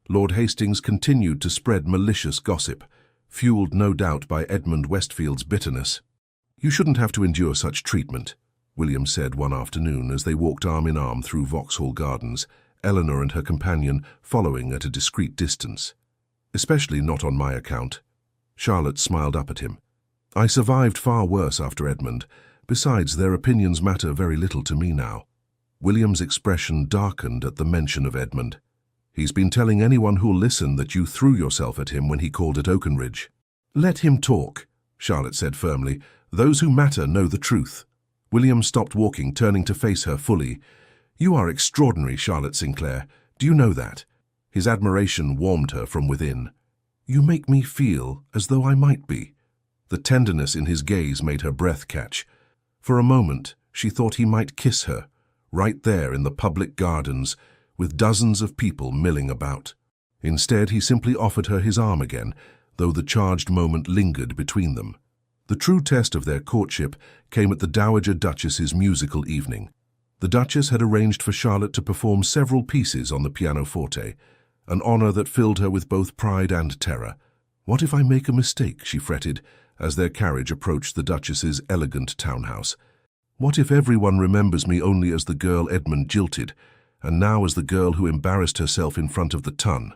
Lord Hastings continued to spread malicious gossip, fueled no doubt by Edmund Westfield's bitterness. "You shouldn't have to endure such treatment," William said one afternoon as they walked arm in arm through Vauxhall Gardens, Eleanor and her companion following at a discreet distance. "Especially not on my account." Charlotte smiled up at him. "I survived far worse after Edmund. Besides, their opinions matter very little to me now." William's expression darkened at the mention of Edmund. "He's been telling anyone who'll listen that you threw yourself at him when he called at Oakenridge." "Let him talk," Charlotte said firmly. "Those who matter know the truth." William stopped walking, turning to face her fully. "You are extraordinary, Charlotte Sinclair. Do you know that?" His admiration warmed her from within. "You make me feel as though I might be." The tenderness in his gaze made her breath catch. For a moment, she thought he might kiss her, right there in the public gardens, with dozens of people milling about. Instead, he simply offered her his arm again, though the charged moment lingered between them. The true test of their courtship came at the Dowager Duchess's musical evening. The Duchess had arranged for Charlotte to perform several pieces on the pianoforte, an honor that filled her with both pride and terror. "What if I make a mistake?" she fretted, as their carriage approached the Duchess's elegant townhouse. "What if everyone remembers me only as the girl Edmund jilted, and now as the girl who embarrassed herself in front of the Tun?"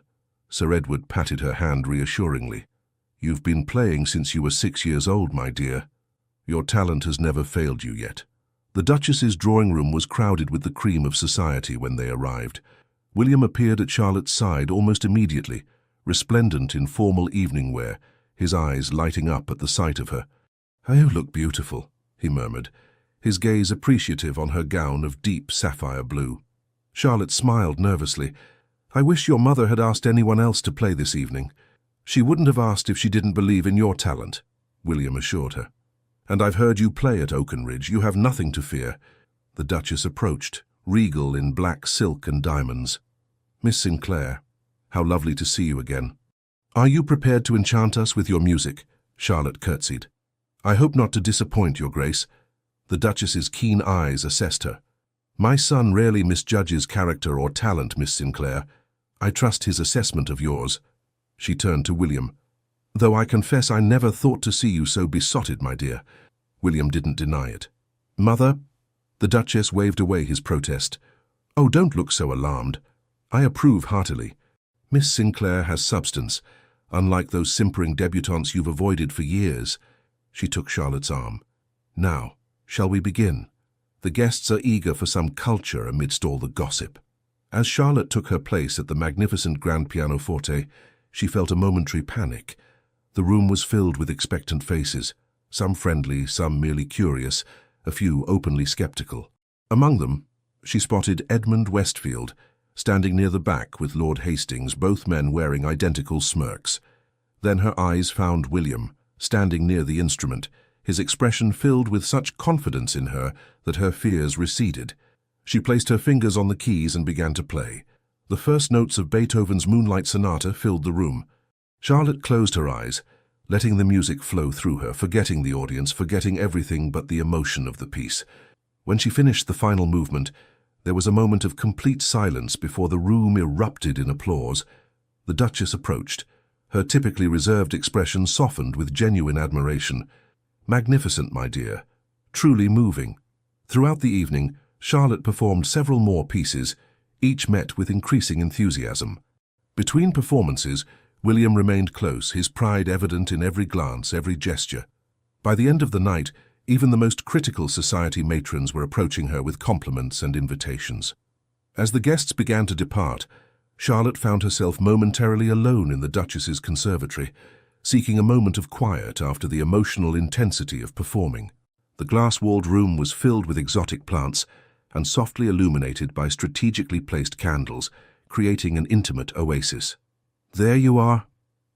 Sir Edward patted her hand reassuringly. "You've been playing since you were 6 years old, my dear. Your talent has never failed you yet." The Duchess's drawing room was crowded with the cream of society when they arrived. William appeared at Charlotte's side almost immediately, resplendent in formal evening wear, his eyes lighting up at the sight of her. "You look beautiful," he murmured, his gaze appreciative on her gown of deep sapphire blue. Charlotte smiled nervously. "I wish your mother had asked anyone else to play this evening." "She wouldn't have asked if she didn't believe in your talent," William assured her. "And I've heard you play at Oakenridge. You have nothing to fear." The Duchess approached, regal in black silk and diamonds. "Miss Sinclair, how lovely to see you again." "Are you prepared to enchant us with your music?" Charlotte curtsied. "I hope not to disappoint, Your Grace." The Duchess's keen eyes assessed her. "My son rarely misjudges character or talent, Miss Sinclair. I trust his assessment of yours." She turned to William. "Though I confess I never thought to see you so besotted, my dear." William didn't deny it. "Mother?" The Duchess waved away his protest. "Oh, don't look so alarmed. I approve heartily. Miss Sinclair has substance, unlike those simpering debutantes you've avoided for years." She took Charlotte's arm. "Now, shall we begin? The guests are eager for some culture amidst all the gossip." As Charlotte took her place at the magnificent grand pianoforte, she felt a momentary panic. The room was filled with expectant faces, some friendly, some merely curious, a few openly skeptical. Among them, she spotted Edmund Westfield, standing near the back with Lord Hastings, both men wearing identical smirks. Then her eyes found William, standing near the instrument, his expression filled with such confidence in her that her fears receded. She placed her fingers on the keys and began to play. The first notes of Beethoven's Moonlight Sonata filled the room. Charlotte closed her eyes, letting the music flow through her, forgetting the audience, forgetting everything but the emotion of the piece. When she finished the final movement, there was a moment of complete silence before the room erupted in applause. The Duchess approached, her typically reserved expression softened with genuine admiration. "Magnificent, my dear. Truly moving." Throughout the evening, Charlotte performed several more pieces, each met with increasing enthusiasm. Between performances, William remained close, his pride evident in every glance, every gesture. By the end of the night, even the most critical society matrons were approaching her with compliments and invitations. As the guests began to depart, Charlotte found herself momentarily alone in the Duchess's conservatory, seeking a moment of quiet after the emotional intensity of performing. The glass-walled room was filled with exotic plants and softly illuminated by strategically placed candles, creating an intimate oasis. "There you are."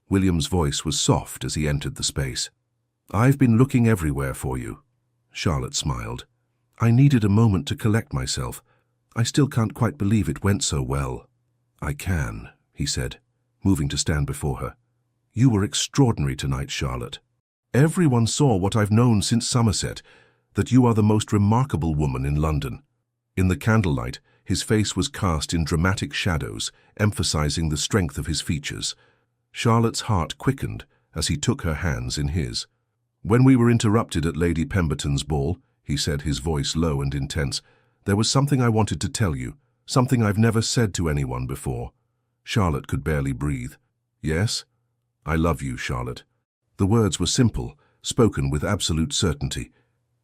William's voice was soft as he entered the space. "I've been looking everywhere for you." Charlotte smiled. "I needed a moment to collect myself. I still can't quite believe it went so well." "I can," he said, moving to stand before her. You were extraordinary tonight, Charlotte. Everyone saw what I've known since Somerset, that you are the most remarkable woman in London." In the candlelight, his face was cast in dramatic shadows, emphasizing the strength of his features. Charlotte's heart quickened as he took her hands in his. "When we were interrupted at Lady Pemberton's ball," he said, his voice low and intense, "there was something I wanted to tell you, something I've never said to anyone before." Charlotte could barely breathe. "Yes?" "I love you, Charlotte." The words were simple, spoken with absolute certainty.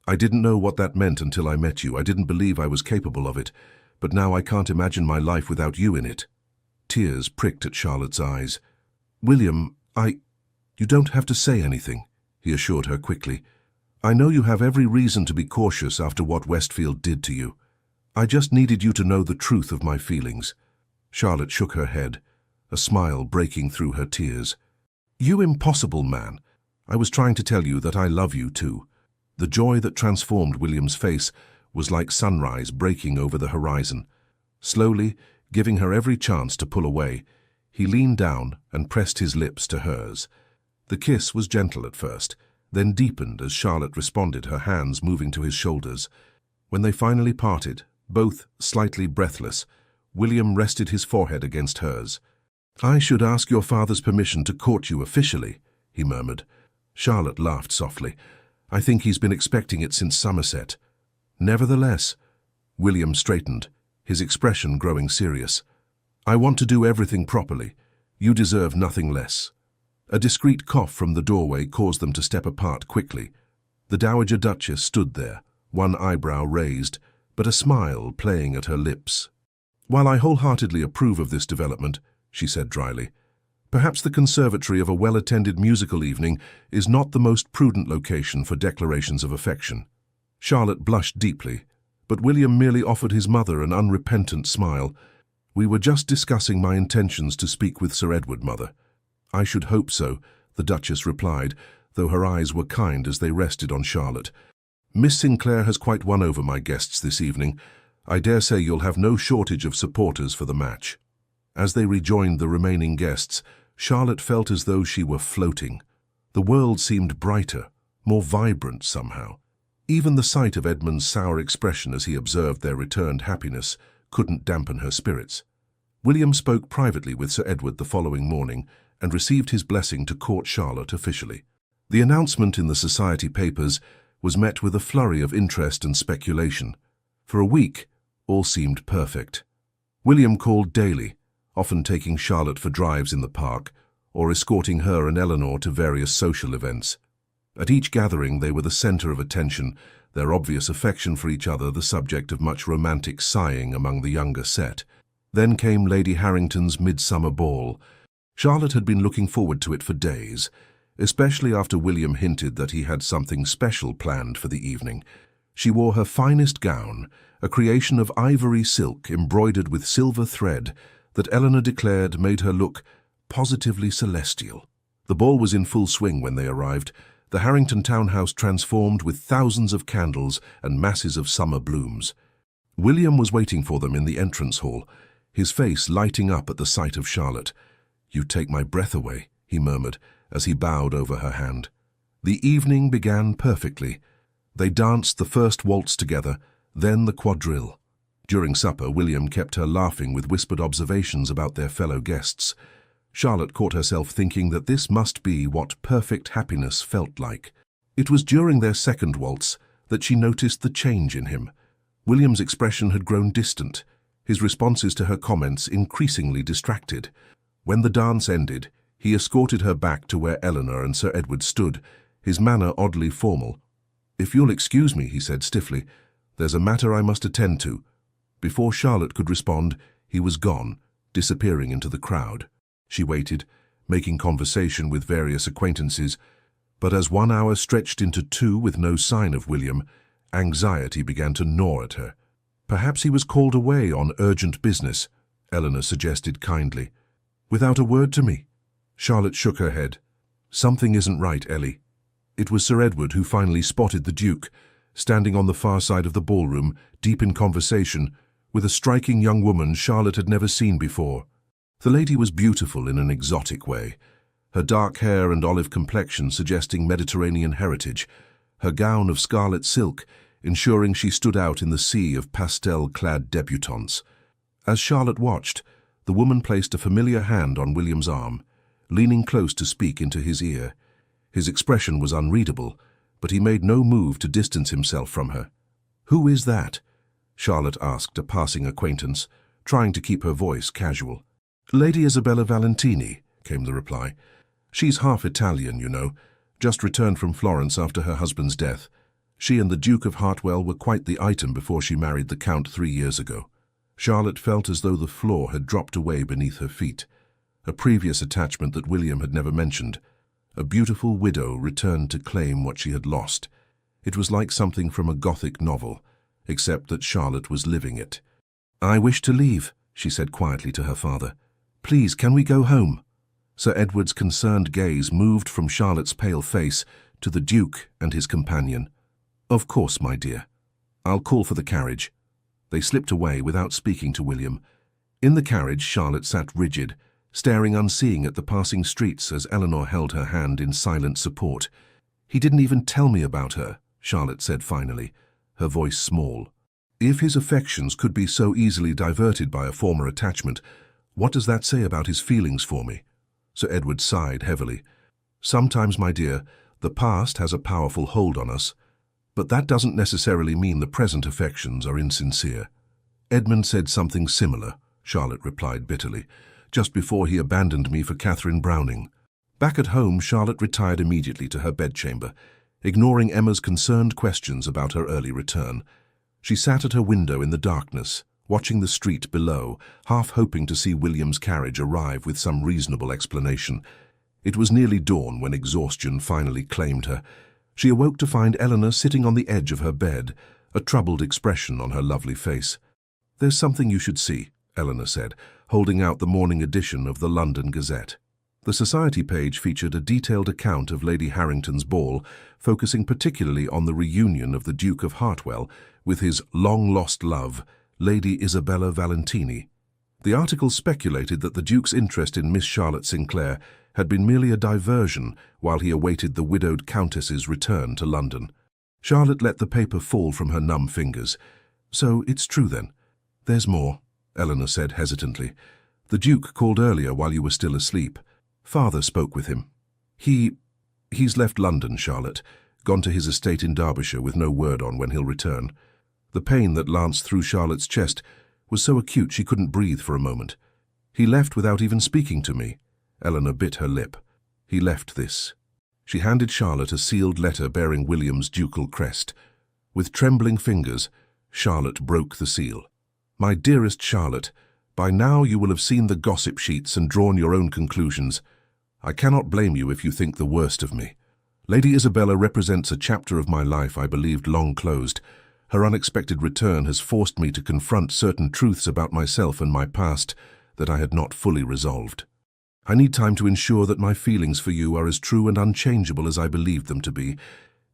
"I didn't know what that meant until I met you. I didn't believe I was capable of it, but now I can't imagine my life without you in it." Tears pricked at Charlotte's eyes. "William, You don't have to say anything," he assured her quickly. "I know you have every reason to be cautious after what Westfield did to you. I just needed you to know the truth of my feelings." Charlotte shook her head, a smile breaking through her tears. "You impossible man. I was trying to tell you that I love you too." The joy that transformed William's face was like sunrise breaking over the horizon. Slowly, giving her every chance to pull away, he leaned down and pressed his lips to hers. The kiss was gentle at first, then deepened as Charlotte responded, her hands moving to his shoulders. When they finally parted, both slightly breathless, William rested his forehead against hers. "I should ask your father's permission to court you officially," he murmured. Charlotte laughed softly. "I think he's been expecting it since Somerset." "Nevertheless," William straightened, his expression growing serious, "I want to do everything properly. You deserve nothing less." A discreet cough from the doorway caused them to step apart quickly. The Dowager Duchess stood there, one eyebrow raised, but a smile playing at her lips. "While I wholeheartedly approve of this development," she said dryly, "perhaps the conservatory of a well-attended musical evening is not the most prudent location for declarations of affection." Charlotte blushed deeply, but William merely offered his mother an unrepentant smile. "We were just discussing my intentions to speak with Sir Edward, mother." "I should hope so," the Duchess replied, though her eyes were kind as they rested on Charlotte. "Miss Sinclair has quite won over my guests this evening. I dare say you'll have no shortage of supporters for the match." As they rejoined the remaining guests, Charlotte felt as though she were floating. The world seemed brighter, more vibrant somehow. Even the sight of Edmund's sour expression as he observed their returned happiness couldn't dampen her spirits. William spoke privately with Sir Edward the following morning and received his blessing to court Charlotte officially. The announcement in the society papers was met with a flurry of interest and speculation. For a week, all seemed perfect. William called daily, often taking Charlotte for drives in the park or escorting her and Eleanor to various social events. At each gathering they were the center of attention, their obvious affection for each other the subject of much romantic sighing among the younger set. Then came Lady Harrington's midsummer ball. Charlotte had been looking forward to it for days, especially after William hinted that he had something special planned for the evening. She wore her finest gown, a creation of ivory silk embroidered with silver thread that Eleanor declared made her look positively celestial. The ball was in full swing when they arrived, the Harrington townhouse transformed with thousands of candles and masses of summer blooms. William was waiting for them in the entrance hall, his face lighting up at the sight of Charlotte. "You take my breath away," he murmured as he bowed over her hand. The evening began perfectly. They danced the first waltz together, then the quadrille. During supper, William kept her laughing with whispered observations about their fellow guests. Charlotte caught herself thinking that this must be what perfect happiness felt like. It was during their second waltz that she noticed the change in him. William's expression had grown distant, his responses to her comments increasingly distracted. When the dance ended, he escorted her back to where Eleanor and Sir Edward stood, his manner oddly formal. "If you'll excuse me," he said stiffly, "there's a matter I must attend to." Before Charlotte could respond, he was gone, disappearing into the crowd. She waited, making conversation with various acquaintances, but as 1 hour stretched into 2 with no sign of William, anxiety began to gnaw at her. "Perhaps he was called away on urgent business," Eleanor suggested kindly. "Without a word to me?" Charlotte shook her head. "Something isn't right, Ellie." It was Sir Edward who finally spotted the Duke, standing on the far side of the ballroom, deep in conversation, with a striking young woman Charlotte had never seen before. The lady was beautiful in an exotic way. her dark hair and olive complexion suggesting Mediterranean heritage, her gown of scarlet silk ensuring she stood out in the sea of pastel-clad debutantes. As Charlotte watched, the woman placed a familiar hand on William's arm, leaning close to speak into his ear. His expression was unreadable, but he made no move to distance himself from her. "Who is that?" Charlotte asked a passing acquaintance, trying to keep her voice casual. "Lady Isabella Valentini," came the reply. "She's half Italian, you know, just returned from Florence after her husband's death. She and the Duke of Hartwell were quite the item before she married the Count 3 years ago." Charlotte felt as though the floor had dropped away beneath her feet. A previous attachment that William had never mentioned. A beautiful widow returned to claim what she had lost. It was like something from a Gothic novel, except that Charlotte was living it. "I wish to leave," she said quietly to her father. "Please, can we go home?" Sir Edward's concerned gaze moved from Charlotte's pale face to the Duke and his companion. "Of course, my dear. I'll call for the carriage." They slipped away without speaking to William. In the carriage, Charlotte sat rigid, staring unseeing at the passing streets as Eleanor held her hand in silent support. "He didn't even tell me about her," Charlotte said finally, her voice small. "If his affections could be so easily diverted by a former attachment, what does that say about his feelings for me?" Sir Edward sighed heavily. "Sometimes, my dear, the past has a powerful hold on us, but that doesn't necessarily mean the present affections are insincere." "Edmund said something similar," Charlotte replied bitterly, "just before he abandoned me for Catherine Browning." Back at home, Charlotte retired immediately to her bedchamber, ignoring Emma's concerned questions about her early return. She sat at her window in the darkness, watching the street below, half hoping to see William's carriage arrive with some reasonable explanation. It was nearly dawn when exhaustion finally claimed her. She awoke to find Eleanor sitting on the edge of her bed, a troubled expression on her lovely face. "There's something you should see," Eleanor said, holding out the morning edition of the London Gazette. The society page featured a detailed account of Lady Harrington's ball, focusing particularly on the reunion of the Duke of Hartwell with his long-lost love, Lady Isabella Valentini. The article speculated that the Duke's interest in Miss Charlotte Sinclair had been merely a diversion while he awaited the widowed Countess's return to London. Charlotte let the paper fall from her numb fingers. "So it's true then?" "There's more," Eleanor said hesitantly. "The Duke called earlier while you were still asleep. Father spoke with him. He's left London, Charlotte, gone to his estate in Derbyshire with no word on when he'll return." The pain that lanced through Charlotte's chest was so acute she couldn't breathe for a moment. "He left without even speaking to me." Eleanor bit her lip. "He left this." She handed Charlotte a sealed letter bearing William's ducal crest. With trembling fingers, Charlotte broke the seal. "My dearest Charlotte, by now you will have seen the gossip sheets and drawn your own conclusions. I cannot blame you if you think the worst of me. Lady Isabella represents a chapter of my life I believed long closed. Her unexpected return has forced me to confront certain truths about myself and my past that I had not fully resolved. I need time to ensure that my feelings for you are as true and unchangeable as I believed them to be.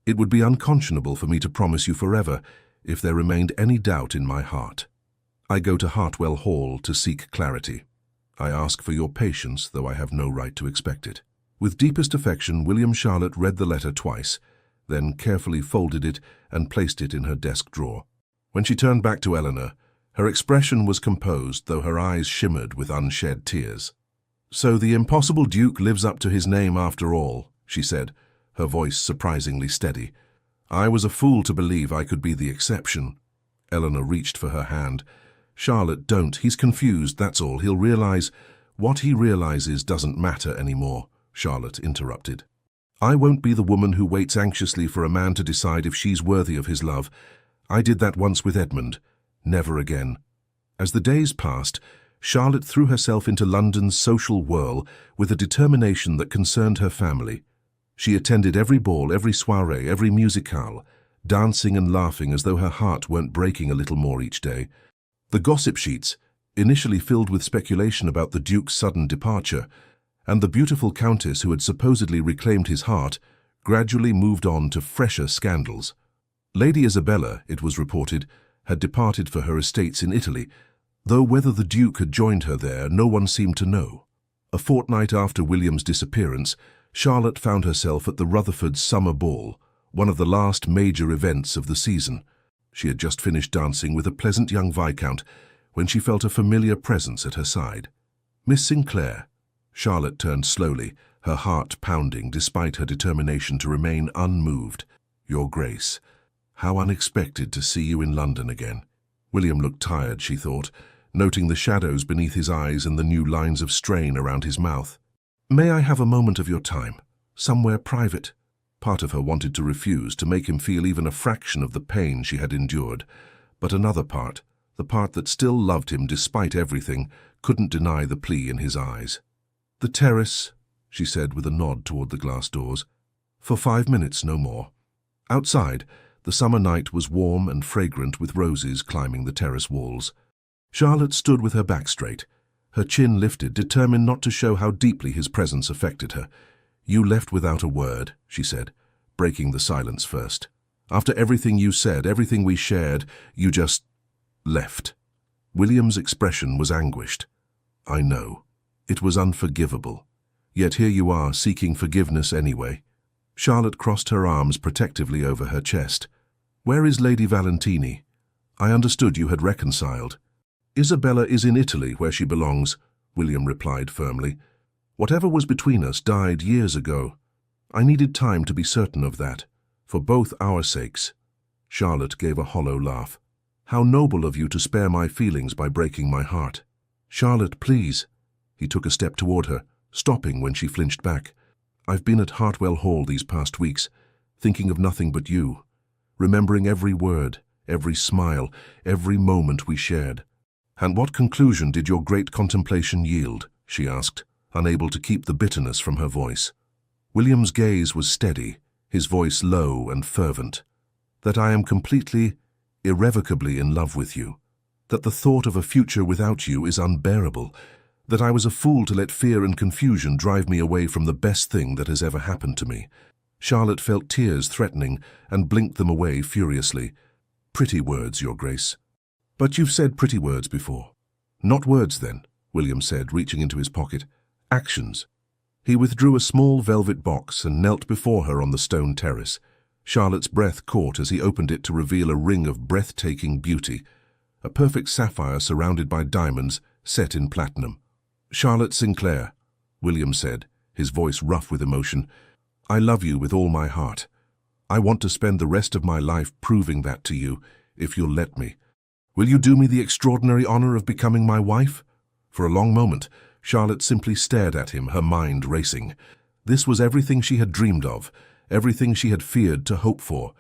It would be unconscionable for me to promise you forever if there remained any doubt in my heart. I go to Hartwell Hall to seek clarity. I ask for your patience, though I have no right to expect it." With deepest affection, William Charlotte read the letter twice, then carefully folded it and placed it in her desk drawer. When she turned back to Eleanor, her expression was composed, though her eyes shimmered with unshed tears. "So the impossible Duke lives up to his name after all," she said, her voice surprisingly steady. "I was a fool to believe I could be the exception." Eleanor reached for her hand. "Charlotte, don't. He's confused, that's all. He'll realize—" "What he realizes doesn't matter anymore," Charlotte interrupted. "I won't be the woman who waits anxiously for a man to decide if she's worthy of his love. I did that once with Edmund. Never again." As the days passed, Charlotte threw herself into London's social whirl with a determination that concerned her family. She attended every ball, every soirée, every musicale, dancing and laughing as though her heart weren't breaking a little more each day. The gossip sheets, initially filled with speculation about the Duke's sudden departure, and the beautiful Countess who had supposedly reclaimed his heart, gradually moved on to fresher scandals. Lady Isabella, it was reported, had departed for her estates in Italy, though whether the Duke had joined her there no one seemed to know. A fortnight after William's disappearance, Charlotte found herself at the Rutherfords' summer ball, one of the last major events of the season. She had just finished dancing with a pleasant young viscount when she felt a familiar presence at her side. "Miss Sinclair." Charlotte turned slowly, her heart pounding despite her determination to remain unmoved. "Your Grace, how unexpected to see you in London again." William looked tired, she thought, noting the shadows beneath his eyes and the new lines of strain around his mouth. "May I have a moment of your time? Somewhere private?" Part of her wanted to refuse, to make him feel even a fraction of the pain she had endured. But another part, the part that still loved him despite everything, couldn't deny the plea in his eyes. "The terrace," she said with a nod toward the glass doors. "For 5 minutes, no more." Outside, the summer night was warm and fragrant with roses climbing the terrace walls. Charlotte stood with her back straight, her chin lifted, determined not to show how deeply his presence affected her. "You left without a word," she said, breaking the silence first. "After everything you said, everything we shared, you just left." William's expression was anguished. "I know. It was unforgivable. Yet here you are, seeking forgiveness anyway." Charlotte crossed her arms protectively over her chest. "Where is Lady Valentini? I understood you had reconciled." "Isabella is in Italy, where she belongs," William replied firmly. "Whatever was between us died years ago. I needed time to be certain of that, for both our sakes." Charlotte gave a hollow laugh. "How noble of you to spare my feelings by breaking my heart." "Charlotte, please." He took a step toward her, stopping when she flinched back. "I've been at Hartwell Hall these past weeks, thinking of nothing but you, remembering every word, every smile, every moment we shared." "And what conclusion did your great contemplation yield?" she asked, unable to keep the bitterness from her voice. William's gaze was steady, his voice low and fervent. "That I am completely, irrevocably in love with you. That the thought of a future without you is unbearable. That I was a fool to let fear and confusion drive me away from the best thing that has ever happened to me." Charlotte felt tears threatening and blinked them away furiously. "Pretty words, Your Grace." "But you've said pretty words before." "Not words, then," William said, reaching into his pocket. "Actions." He withdrew a small velvet box and knelt before her on the stone terrace. Charlotte's breath caught as he opened it to reveal a ring of breathtaking beauty, a perfect sapphire surrounded by diamonds set in platinum. "Charlotte Sinclair," William said, his voice rough with emotion, "I love you with all my heart. I want to spend the rest of my life proving that to you, if you'll let me. Will you do me the extraordinary honor of becoming my wife?" For a long moment, Charlotte simply stared at him, her mind racing. This was everything she had dreamed of, everything she had feared to hope for.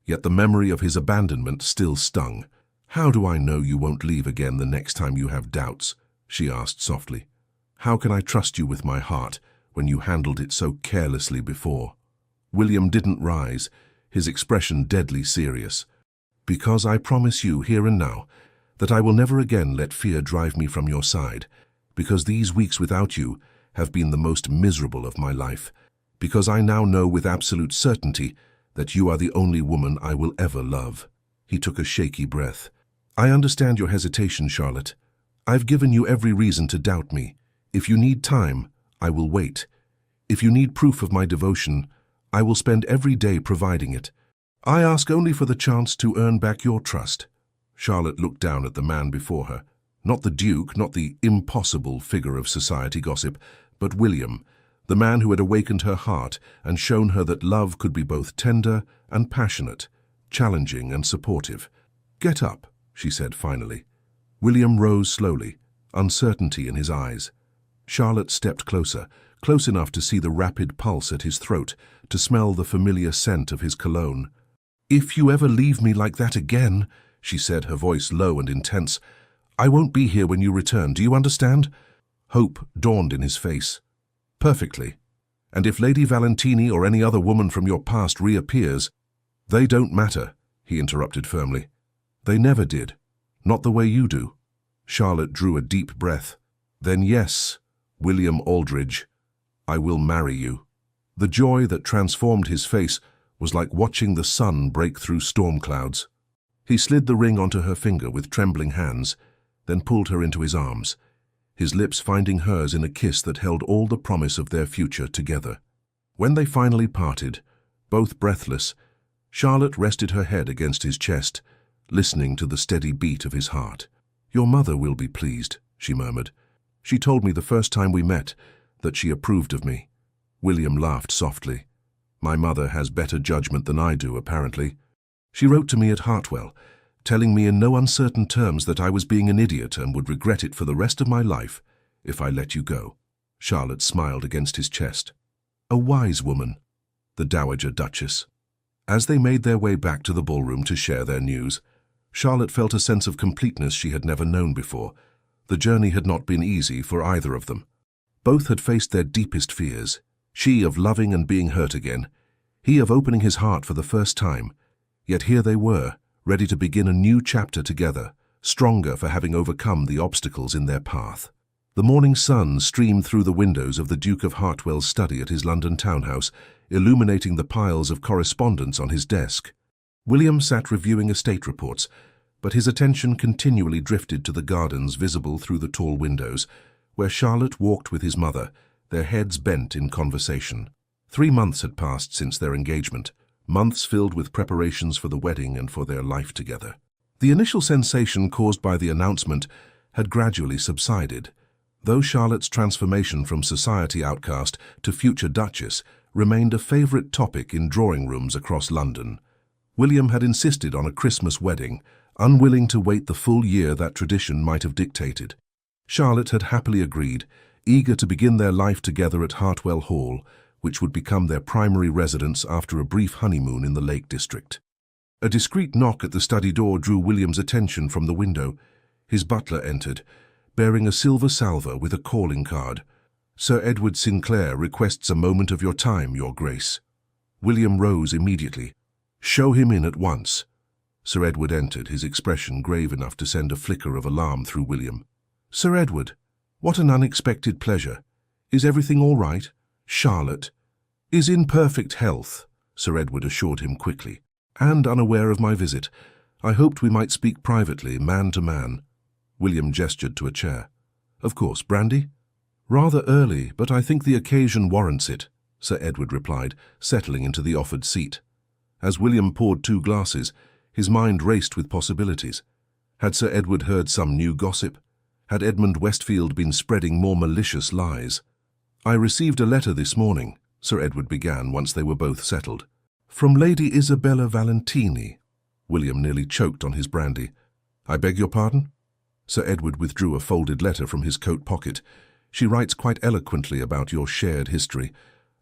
Yet the memory of his abandonment still stung. "How do I know you won't leave again the next time you have doubts?" she asked softly. "How can I trust you with my heart when you handled it so carelessly before?" William didn't rise, his expression deadly serious. "Because I promise you here and now that I will never again let fear drive me from your side, because these weeks without you have been the most miserable of my life, because I now know with absolute certainty that you are the only woman I will ever love." He took a shaky breath. "I understand your hesitation, Charlotte. I've given you every reason to doubt me. If you need time, I will wait. If you need proof of my devotion, I will spend every day providing it. I ask only for the chance to earn back your trust." Charlotte looked down at the man before her. Not the Duke, not the impossible figure of society gossip, but William, the man who had awakened her heart and shown her that love could be both tender and passionate, challenging and supportive. "Get up," she said finally. William rose slowly, uncertainty in his eyes. Charlotte stepped closer, close enough to see the rapid pulse at his throat, to smell the familiar scent of his cologne. "If you ever leave me like that again," she said, her voice low and intense, "I won't be here when you return. Do you understand?" Hope dawned in his face. "Perfectly. And if Lady Valentini or any other woman from your past reappears—" "They don't matter," he interrupted firmly. "They never did. Not the way you do." Charlotte drew a deep breath. "Then yes, William Aldridge, I will marry you." The joy that transformed his face was like watching the sun break through storm clouds. He slid the ring onto her finger with trembling hands, then pulled her into his arms. his lips finding hers in a kiss that held all the promise of their future together. When they finally parted, both breathless, Charlotte rested her head against his chest, listening to the steady beat of his heart. "Your mother will be pleased," she murmured. "She told me the first time we met that she approved of me." William laughed softly. "My mother has better judgment than I do, apparently. She wrote to me at Hartwell, telling me in no uncertain terms that I was being an idiot and would regret it for the rest of my life if I let you go." Charlotte smiled against his chest. "A wise woman," the Dowager Duchess. As they made their way back to the ballroom to share their news, Charlotte felt a sense of completeness she had never known before. The journey had not been easy for either of them. Both had faced their deepest fears, she of loving and being hurt again, he of opening his heart for the first time. Yet here they were, ready to begin a new chapter together, stronger for having overcome the obstacles in their path. The morning sun streamed through the windows of the Duke of Hartwell's study at his London townhouse, illuminating the piles of correspondence on his desk. William sat reviewing estate reports, but his attention continually drifted to the gardens visible through the tall windows, where Charlotte walked with his mother, their heads bent in conversation. 3 months had passed since their engagement, months filled with preparations for the wedding and for their life together. The initial sensation caused by the announcement had gradually subsided, though Charlotte's transformation from society outcast to future duchess remained a favourite topic in drawing rooms across London. William had insisted on a Christmas wedding, unwilling to wait the full year that tradition might have dictated. Charlotte had happily agreed, eager to begin their life together at Hartwell Hall, which would become their primary residence after a brief honeymoon in the Lake District. A discreet knock at the study door drew William's attention from the window. His butler entered, bearing a silver salver with a calling card. "Sir Edward Sinclair requests a moment of your time, Your Grace." William rose immediately. "Show him in at once." Sir Edward entered, his expression grave enough to send a flicker of alarm through William. "Sir Edward, what an unexpected pleasure. Is everything all right?" "Charlotte is in perfect health," Sir Edward assured him quickly, "and unaware of my visit. I hoped we might speak privately, man to man." William gestured to a chair. "Of course, brandy?" "Rather early, but I think the occasion warrants it," Sir Edward replied, settling into the offered seat. As William poured 2 glasses, his mind raced with possibilities. Had Sir Edward heard some new gossip? Had Edmund Westfield been spreading more malicious lies? "I received a letter this morning," Sir Edward began once they were both settled. "From Lady Isabella Valentini." William nearly choked on his brandy. "I beg your pardon?" Sir Edward withdrew a folded letter from his coat pocket. "She writes quite eloquently about your shared history,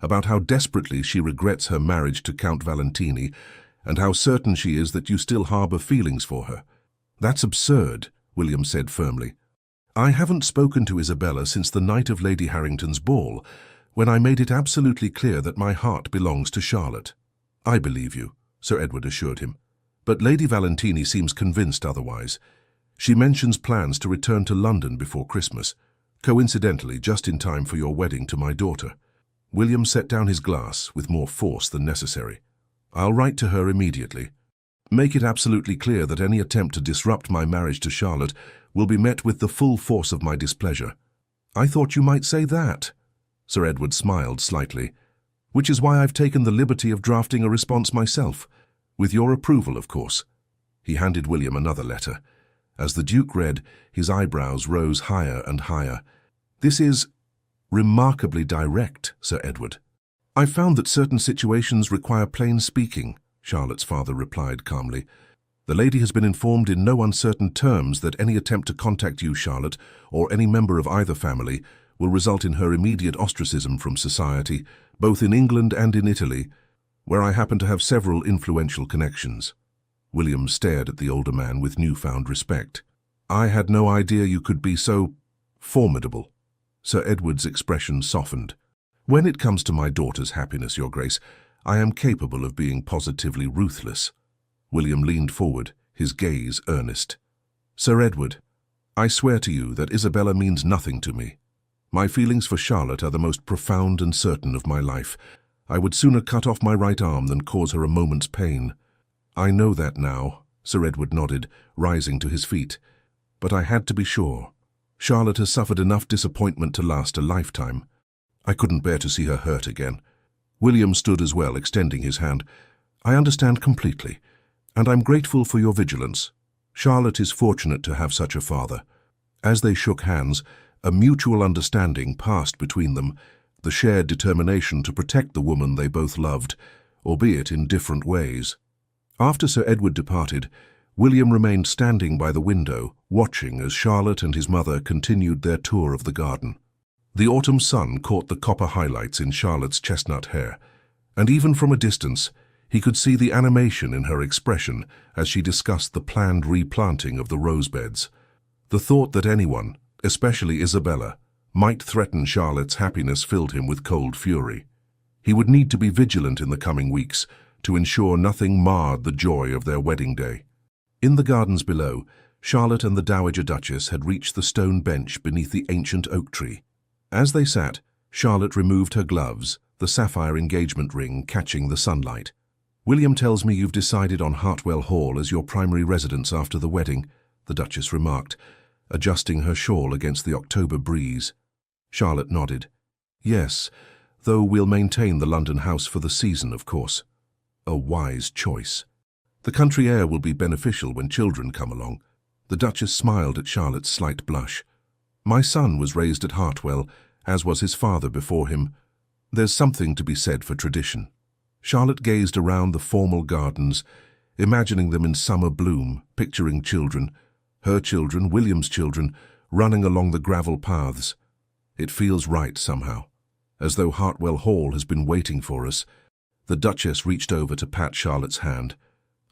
about how desperately she regrets her marriage to Count Valentini, and how certain she is that you still harbour feelings for her." "That's absurd," William said firmly. "I haven't spoken to Isabella since the night of Lady Harrington's ball, when I made it absolutely clear that my heart belongs to Charlotte." "I believe you," Sir Edward assured him. "But Lady Valentini seems convinced otherwise. She mentions plans to return to London before Christmas, coincidentally just in time for your wedding to my daughter." William set down his glass with more force than necessary. "I'll write to her immediately. Make it absolutely clear that any attempt to disrupt my marriage to Charlotte will be met with the full force of my displeasure." "I thought you might say that." Sir Edward smiled slightly. "Which is why I've taken the liberty of drafting a response myself. With your approval, of course." He handed William another letter. As the Duke read, his eyebrows rose higher and higher. "This is remarkably direct, Sir Edward." "I found that certain situations require plain speaking," Charlotte's father replied calmly. "The lady has been informed in no uncertain terms that any attempt to contact you, Charlotte, or any member of either family, will result in her immediate ostracism from society, both in England and in Italy, where I happen to have several influential connections." William stared at the older man with newfound respect. "I had no idea you could be so formidable." Sir Edward's expression softened. "When it comes to my daughter's happiness, Your Grace, I am capable of being positively ruthless." William leaned forward, his gaze earnest. "Sir Edward, I swear to you that Isabella means nothing to me. My feelings for Charlotte are the most profound and certain of my life. I would sooner cut off my right arm than cause her a moment's pain." "I know that now," Sir Edward nodded, rising to his feet. "But I had to be sure. Charlotte has suffered enough disappointment to last a lifetime. I couldn't bear to see her hurt again. William stood as well, extending his hand. I understand completely, and I'm grateful for your vigilance. Charlotte is fortunate to have such a father. As they shook hands, a mutual understanding passed between them, the shared determination to protect the woman they both loved, albeit in different ways. After Sir Edward departed, William remained standing by the window, watching as Charlotte and his mother continued their tour of the garden. The autumn sun caught the copper highlights in Charlotte's chestnut hair, and even from a distance, he could see the animation in her expression as she discussed the planned replanting of the rose beds. The thought that anyone, especially Isabella, might threaten Charlotte's happiness filled him with cold fury. He would need to be vigilant in the coming weeks to ensure nothing marred the joy of their wedding day. In the gardens below, Charlotte and the Dowager Duchess had reached the stone bench beneath the ancient oak tree. As they sat, Charlotte removed her gloves, the sapphire engagement ring catching the sunlight. "William tells me you've decided on Hartwell Hall as your primary residence after the wedding," the Duchess remarked, adjusting her shawl against the October breeze. Charlotte nodded. "Yes, though we'll maintain the London house for the season, of course." A wise choice. "The country air will be beneficial when children come along." The Duchess smiled at Charlotte's slight blush. "My son was raised at Hartwell, as was his father before him. There's something to be said for tradition." Charlotte gazed around the formal gardens, imagining them in summer bloom, picturing children, her children, William's children, running along the gravel paths. It feels right somehow, as though Hartwell Hall has been waiting for us. The Duchess reached over to pat Charlotte's hand.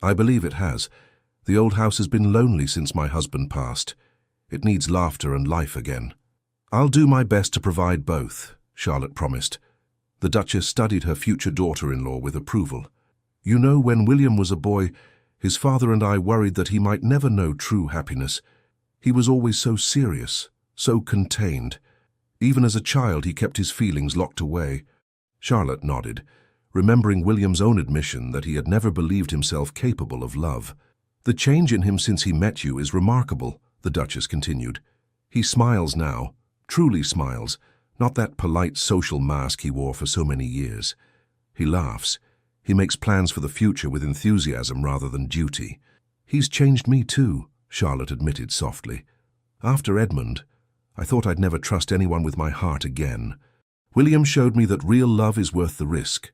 "I believe it has. The old house has been lonely since my husband passed. It needs laughter and life again." "I'll do my best to provide both," Charlotte promised. The Duchess studied her future daughter-in-law with approval. "You know, when William was a boy, his father and I worried that he might never know true happiness. He was always so serious, so contained. Even as a child, he kept his feelings locked away." Charlotte nodded, remembering William's own admission that he had never believed himself capable of love. "The change in him since he met you is remarkable," the Duchess continued. "He smiles now, truly smiles, not that polite social mask he wore for so many years. He laughs. He makes plans for the future with enthusiasm rather than duty." "He's changed me too," Charlotte admitted softly. "After Edmund, I thought I'd never trust anyone with my heart again. William showed me that real love is worth the risk."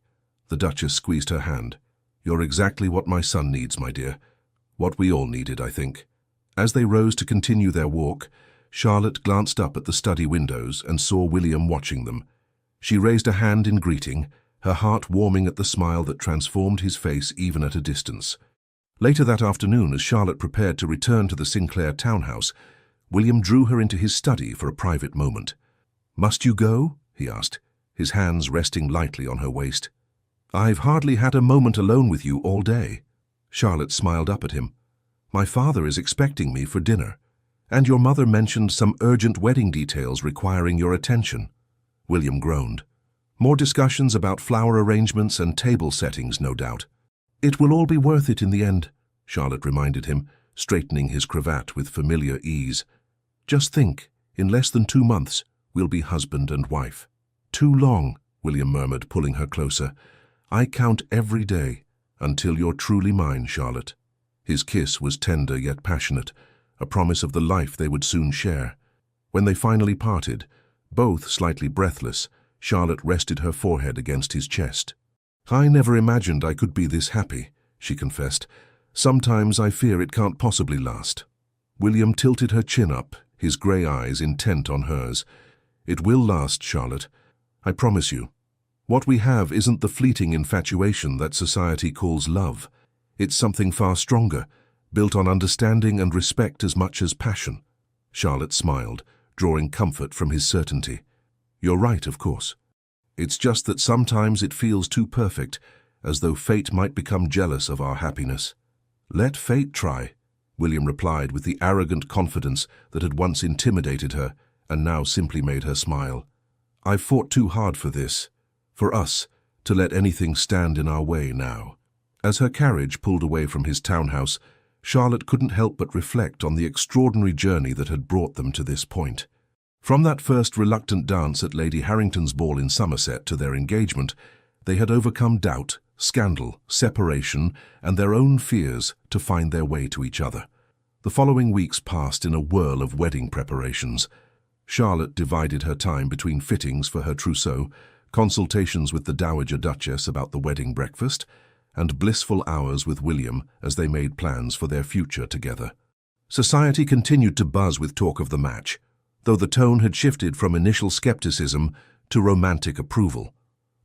The Duchess squeezed her hand. "You're exactly what my son needs, my dear. What we all needed, I think." As they rose to continue their walk, Charlotte glanced up at the study windows and saw William watching them. She raised a hand in greeting, her heart warming at the smile that transformed his face even at a distance. Later that afternoon, as Charlotte prepared to return to the Sinclair townhouse, William drew her into his study for a private moment. "Must you go?" he asked, his hands resting lightly on her waist. "I've hardly had a moment alone with you all day." Charlotte smiled up at him. "My father is expecting me for dinner, and your mother mentioned some urgent wedding details requiring your attention." William groaned. "More discussions about flower arrangements and table settings, no doubt." "It will all be worth it in the end," Charlotte reminded him, straightening his cravat with familiar ease. "Just think, in less than 2 months, we'll be husband and wife." "Too long," William murmured, pulling her closer. "I count every day until you're truly mine, Charlotte." His kiss was tender yet passionate, a promise of the life they would soon share. When they finally parted, both slightly breathless, Charlotte rested her forehead against his chest. "I never imagined I could be this happy," she confessed. "Sometimes I fear it can't possibly last." William tilted her chin up, his grey eyes intent on hers. "It will last, Charlotte. I promise you. What we have isn't the fleeting infatuation that society calls love. It's something far stronger, built on understanding and respect as much as passion." Charlotte smiled, drawing comfort from his certainty. "You're right, of course. It's just that sometimes it feels too perfect, as though fate might become jealous of our happiness." "Let fate try," William replied with the arrogant confidence that had once intimidated her and now simply made her smile. "I've fought too hard for this, for us, to let anything stand in our way now." As her carriage pulled away from his townhouse, Charlotte couldn't help but reflect on the extraordinary journey that had brought them to this point. From that first reluctant dance at Lady Harrington's ball in Somerset to their engagement, they had overcome doubt, scandal, separation, and their own fears to find their way to each other. The following weeks passed in a whirl of wedding preparations. Charlotte divided her time between fittings for her trousseau, consultations with the Dowager Duchess about the wedding breakfast, and blissful hours with William as they made plans for their future together. Society continued to buzz with talk of the match, though the tone had shifted from initial skepticism to romantic approval.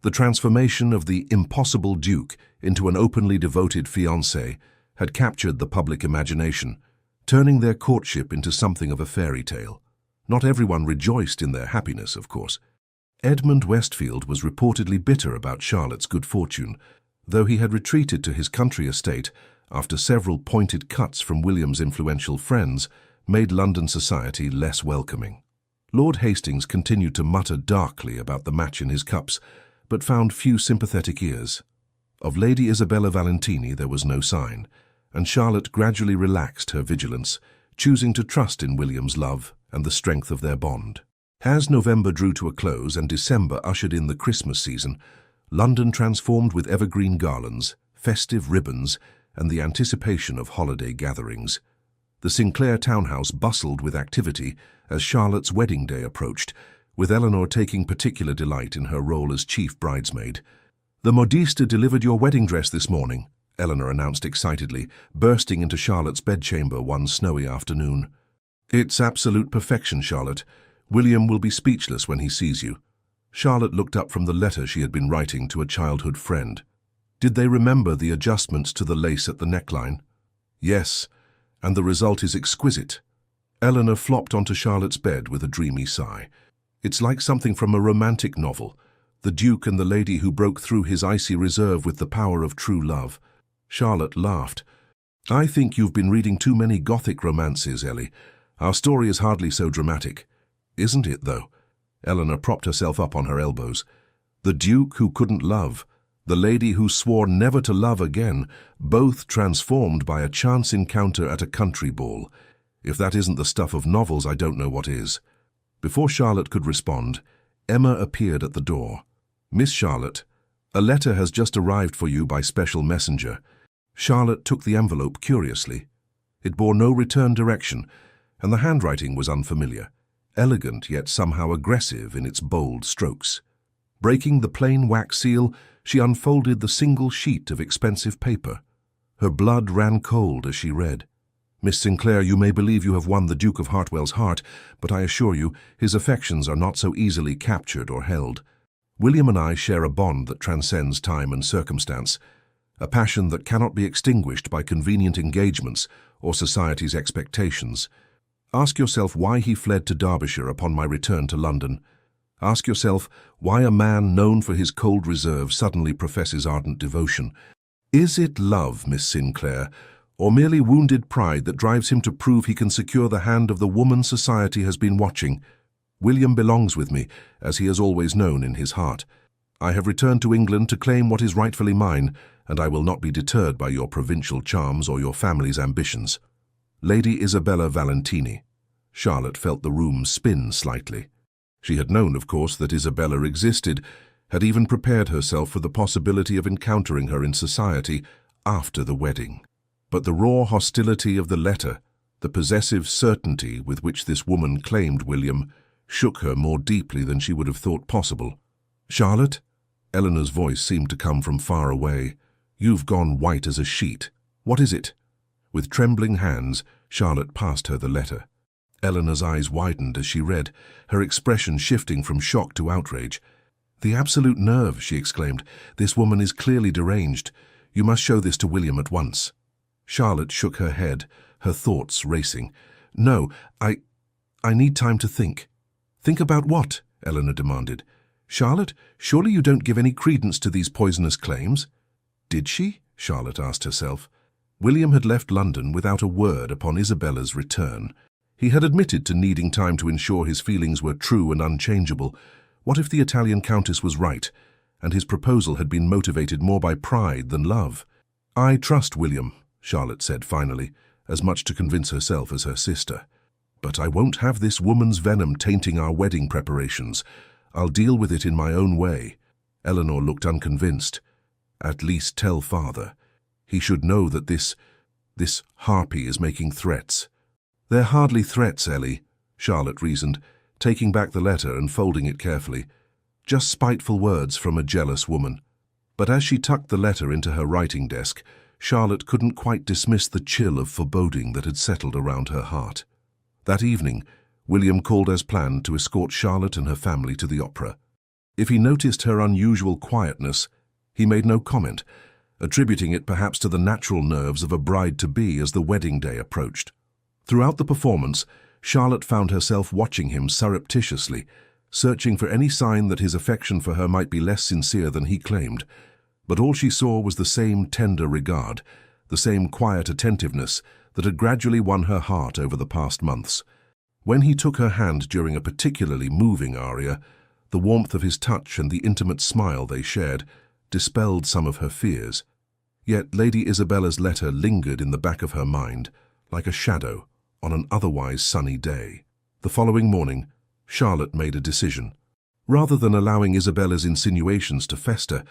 The transformation of the impossible Duke into an openly devoted fiancé had captured the public imagination, turning their courtship into something of a fairy tale. Not everyone rejoiced in their happiness, of course. Edmund Westfield was reportedly bitter about Charlotte's good fortune, though he had retreated to his country estate after several pointed cuts from William's influential friends made London society less welcoming. Lord Hastings continued to mutter darkly about the match in his cups, but found few sympathetic ears. Of Lady Isabella Valentini there was no sign, and Charlotte gradually relaxed her vigilance, choosing to trust in William's love and the strength of their bond. As November drew to a close and December ushered in the Christmas season, London transformed with evergreen garlands, festive ribbons, and the anticipation of holiday gatherings. The Sinclair townhouse bustled with activity as Charlotte's wedding day approached, with Eleanor taking particular delight in her role as chief bridesmaid. "The modiste delivered your wedding dress this morning," Eleanor announced excitedly, bursting into Charlotte's bedchamber one snowy afternoon. "It's absolute perfection, Charlotte. William will be speechless when he sees you." Charlotte looked up from the letter she had been writing to a childhood friend. Did they remember the adjustments to the lace at the neckline? Yes, and the result is exquisite. Eleanor flopped onto Charlotte's bed with a dreamy sigh. It's like something from a romantic novel, the Duke and the lady who broke through his icy reserve with the power of true love. Charlotte laughed. "I think you've been reading too many Gothic romances, Ellie. Our story is hardly so dramatic." "Isn't it, though?" Eleanor propped herself up on her elbows. "The Duke who couldn't love, the lady who swore never to love again, both transformed by a chance encounter at a country ball. If that isn't the stuff of novels, I don't know what is." Before Charlotte could respond, Emma appeared at the door. "Miss Charlotte, a letter has just arrived for you by special messenger." Charlotte took the envelope curiously. It bore no return direction, and the handwriting was unfamiliar, elegant yet somehow aggressive in its bold strokes. Breaking the plain wax seal, she unfolded the single sheet of expensive paper. Her blood ran cold as she read. "Miss Sinclair, you may believe you have won the Duke of Hartwell's heart, but I assure you his affections are not so easily captured or held. William and I share a bond that transcends time and circumstance, a passion that cannot be extinguished by convenient engagements or society's expectations. Ask yourself why he fled to Derbyshire upon my return to London. Ask yourself why a man known for his cold reserve suddenly professes ardent devotion. Is it love, Miss Sinclair, or merely wounded pride that drives him to prove he can secure the hand of the woman society has been watching? William belongs with me, as he has always known in his heart. I have returned to England to claim what is rightfully mine, and I will not be deterred by your provincial charms or your family's ambitions. Lady Isabella Valentini." Charlotte felt the room spin slightly. She had known, of course, that Isabella existed, had even prepared herself for the possibility of encountering her in society after the wedding. But the raw hostility of the letter, the possessive certainty with which this woman claimed William, shook her more deeply than she would have thought possible. "Charlotte?" Eleanor's voice seemed to come from far away. "You've gone white as a sheet. What is it?" With trembling hands, Charlotte passed her the letter. Eleanor's eyes widened as she read, her expression shifting from shock to outrage. "The absolute nerve!" she exclaimed. "This woman is clearly deranged. You must show this to William at once." Charlotte shook her head, her thoughts racing. "No, I need time to think." "Think about what?" Eleanor demanded. "Charlotte, surely you don't give any credence to these poisonous claims?" Did she? Charlotte asked herself. William had left London without a word upon Isabella's return. He had admitted to needing time to ensure his feelings were true and unchangeable. What if the Italian countess was right, and his proposal had been motivated more by pride than love? "I trust William," Charlotte said finally, as much to convince herself as her sister. "But I won't have this woman's venom tainting our wedding preparations. I'll deal with it in my own way." Eleanor looked unconvinced. "At least tell father. He should know that this harpy is making threats." "They're hardly threats, Ellie," Charlotte reasoned, taking back the letter and folding it carefully. "Just spiteful words from a jealous woman." But as she tucked the letter into her writing desk, Charlotte couldn't quite dismiss the chill of foreboding that had settled around her heart. That evening, William called as planned to escort Charlotte and her family to the opera. If he noticed her unusual quietness, he made no comment, attributing it perhaps to the natural nerves of a bride-to-be as the wedding day approached. Throughout the performance, Charlotte found herself watching him surreptitiously, searching for any sign that his affection for her might be less sincere than he claimed. But all she saw was the same tender regard, the same quiet attentiveness that had gradually won her heart over the past months. When he took her hand during a particularly moving aria, the warmth of his touch and the intimate smile they shared dispelled some of her fears. Yet Lady Isabella's letter lingered in the back of her mind, like a shadow on an otherwise sunny day. The following morning, Charlotte made a decision. Rather than allowing Isabella's insinuations to fester,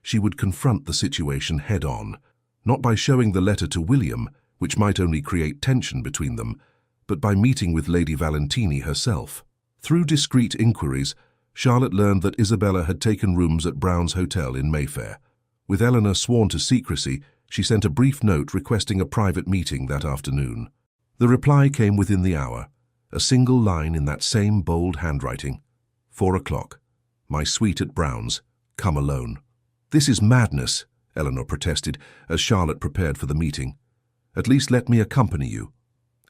she would confront the situation head-on, not by showing the letter to William, which might only create tension between them, but by meeting with Lady Valentini herself. Through discreet inquiries, Charlotte learned that Isabella had taken rooms at Brown's Hotel in Mayfair. With Eleanor sworn to secrecy, she sent a brief note requesting a private meeting that afternoon. The reply came within the hour, a single line in that same bold handwriting. 4 o'clock. My suite at Brown's. Come alone. "This is madness," Eleanor protested as Charlotte prepared for the meeting. "At least let me accompany you."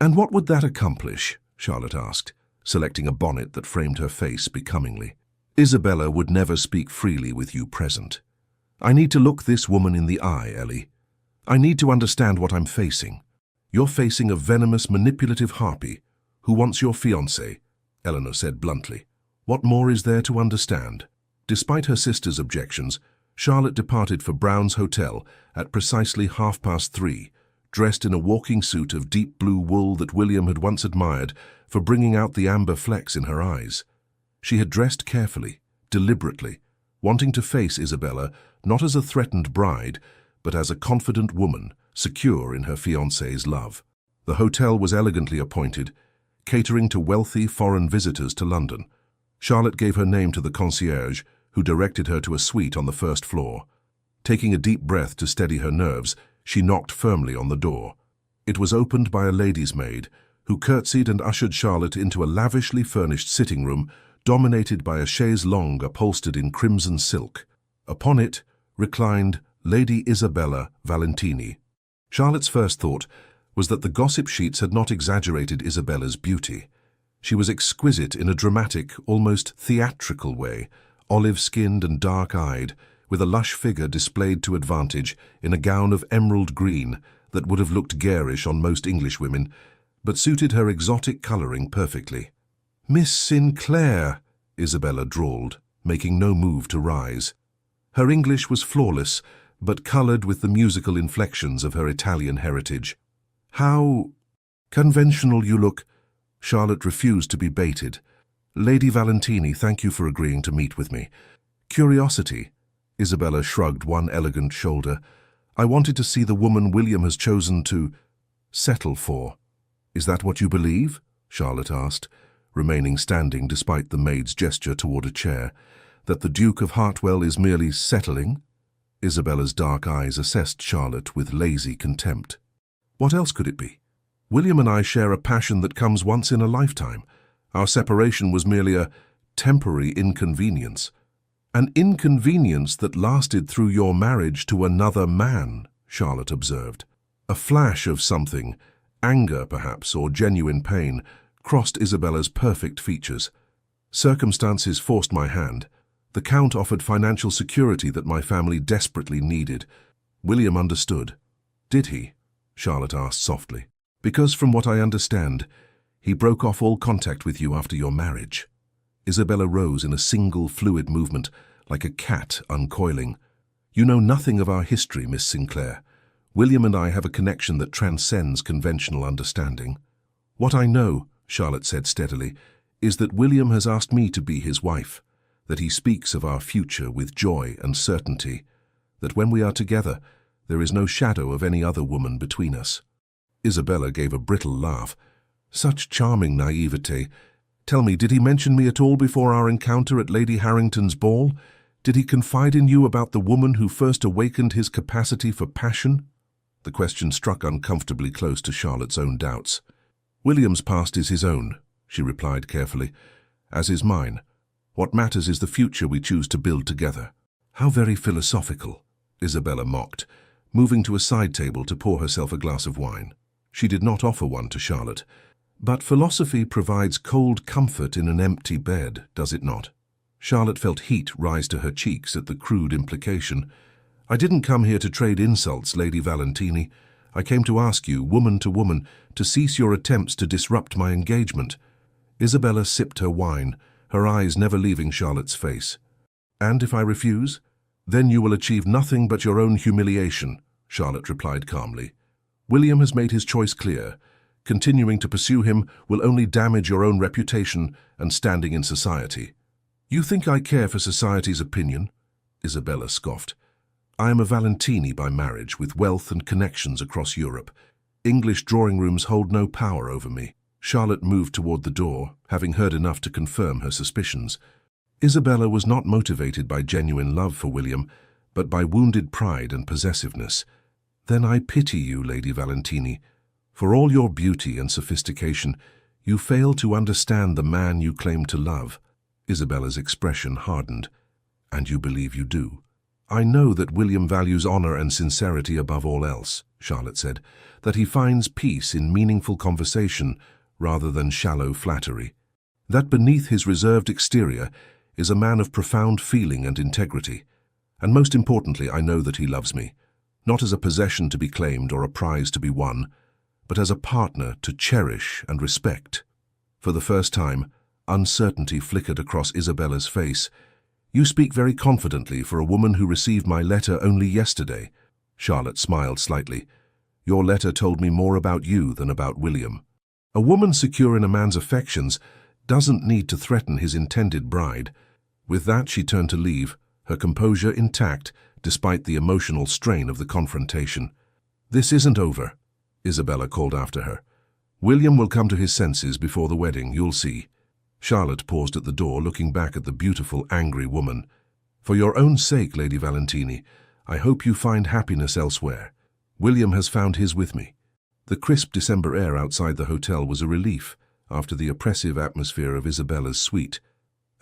"And what would that accomplish?" Charlotte asked, selecting a bonnet that framed her face becomingly. "Isabella would never speak freely with you present. I need to look this woman in the eye, Ellie. I need to understand what I'm facing. You're facing a venomous, manipulative harpy who wants your fiancé," Eleanor said bluntly. "What more is there to understand?" Despite her sister's objections, Charlotte departed for Brown's Hotel at precisely 3:30, dressed in a walking suit of deep blue wool that William had once admired for bringing out the amber flecks in her eyes. She had dressed carefully, deliberately, wanting to face Isabella not as a threatened bride, but as a confident woman, secure in her fiancé's love. The hotel was elegantly appointed, catering to wealthy foreign visitors to London. Charlotte gave her name to the concierge, who directed her to a suite on the first floor. Taking a deep breath to steady her nerves, she knocked firmly on the door. It was opened by a lady's maid, who curtsied and ushered Charlotte into a lavishly furnished sitting room dominated by a chaise longue upholstered in crimson silk. Upon it reclined Lady Isabella Valentini. Charlotte's first thought was that the gossip sheets had not exaggerated Isabella's beauty. She was exquisite in a dramatic, almost theatrical way, olive-skinned and dark-eyed, with a lush figure displayed to advantage in a gown of emerald green that would have looked garish on most English women, but suited her exotic colouring perfectly. "Miss Sinclair," Isabella drawled, making no move to rise. Her English was flawless, but coloured with the musical inflections of her Italian heritage. "How conventional you look." Charlotte refused to be baited. "Lady Valentini, thank you for agreeing to meet with me. Curiosity." Isabella shrugged one elegant shoulder. "I wanted to see the woman William has chosen to settle for." "Is that what you believe?" Charlotte asked, remaining standing despite the maid's gesture toward a chair. "That the Duke of Hartwell is merely settling?" Isabella's dark eyes assessed Charlotte with lazy contempt. "What else could it be? William and I share a passion that comes once in a lifetime. Our separation was merely a temporary inconvenience. An inconvenience that lasted through your marriage to another man," Charlotte observed. A flash of something, anger perhaps, or genuine pain, crossed Isabella's perfect features. "Circumstances forced my hand. The Count offered financial security that my family desperately needed. William understood." "Did he?" Charlotte asked softly. "Because from what I understand, he broke off all contact with you after your marriage." Isabella rose in a single fluid movement, like a cat uncoiling. "You know nothing of our history, Miss Sinclair. William and I have a connection that transcends conventional understanding. What I know, Charlotte said steadily, is that William has asked me to be his wife, that he speaks of our future with joy and certainty, that when we are together, there is no shadow of any other woman between us. Isabella gave a brittle laugh. Such charming naivete. Tell me, did he mention me at all before our encounter at Lady Harrington's ball? Did he confide in you about the woman who first awakened his capacity for passion? The question struck uncomfortably close to Charlotte's own doubts. William's past is his own, she replied carefully, as is mine. What matters is the future we choose to build together. How very philosophical, Isabella mocked, moving to a side table to pour herself a glass of wine. She did not offer one to Charlotte. But philosophy provides cold comfort in an empty bed, does it not? Charlotte felt heat rise to her cheeks at the crude implication. I didn't come here to trade insults, Lady Valentini. I came to ask you, woman to woman, to cease your attempts to disrupt my engagement. Isabella sipped her wine, her eyes never leaving Charlotte's face. And if I refuse? Then you will achieve nothing but your own humiliation, Charlotte replied calmly. William has made his choice clear. Continuing to pursue him will only damage your own reputation and standing in society. You think I care for society's opinion? Isabella scoffed. I am a Valentini by marriage, with wealth and connections across Europe. English drawing rooms hold no power over me. Charlotte moved toward the door, having heard enough to confirm her suspicions. Isabella was not motivated by genuine love for William, but by wounded pride and possessiveness. Then I pity you, Lady Valentini. For all your beauty and sophistication, you fail to understand the man you claim to love. Isabella's expression hardened. And you believe you do. I know that William values honor and sincerity above all else, Charlotte said, that he finds peace in meaningful conversation rather than shallow flattery. That beneath his reserved exterior is a man of profound feeling and integrity. And most importantly, I know that he loves me, not as a possession to be claimed or a prize to be won, but as a partner to cherish and respect. For the first time, uncertainty flickered across Isabella's face. You speak very confidently for a woman who received my letter only yesterday. Charlotte smiled slightly. Your letter told me more about you than about William. A woman secure in a man's affections doesn't need to threaten his intended bride. With that, she turned to leave, her composure intact despite the emotional strain of the confrontation. This isn't over, Isabella called after her. William will come to his senses before the wedding, you'll see. Charlotte paused at the door, looking back at the beautiful, angry woman. For your own sake, Lady Valentini, I hope you find happiness elsewhere. William has found his with me. The crisp December air outside the hotel was a relief after the oppressive atmosphere of Isabella's suite.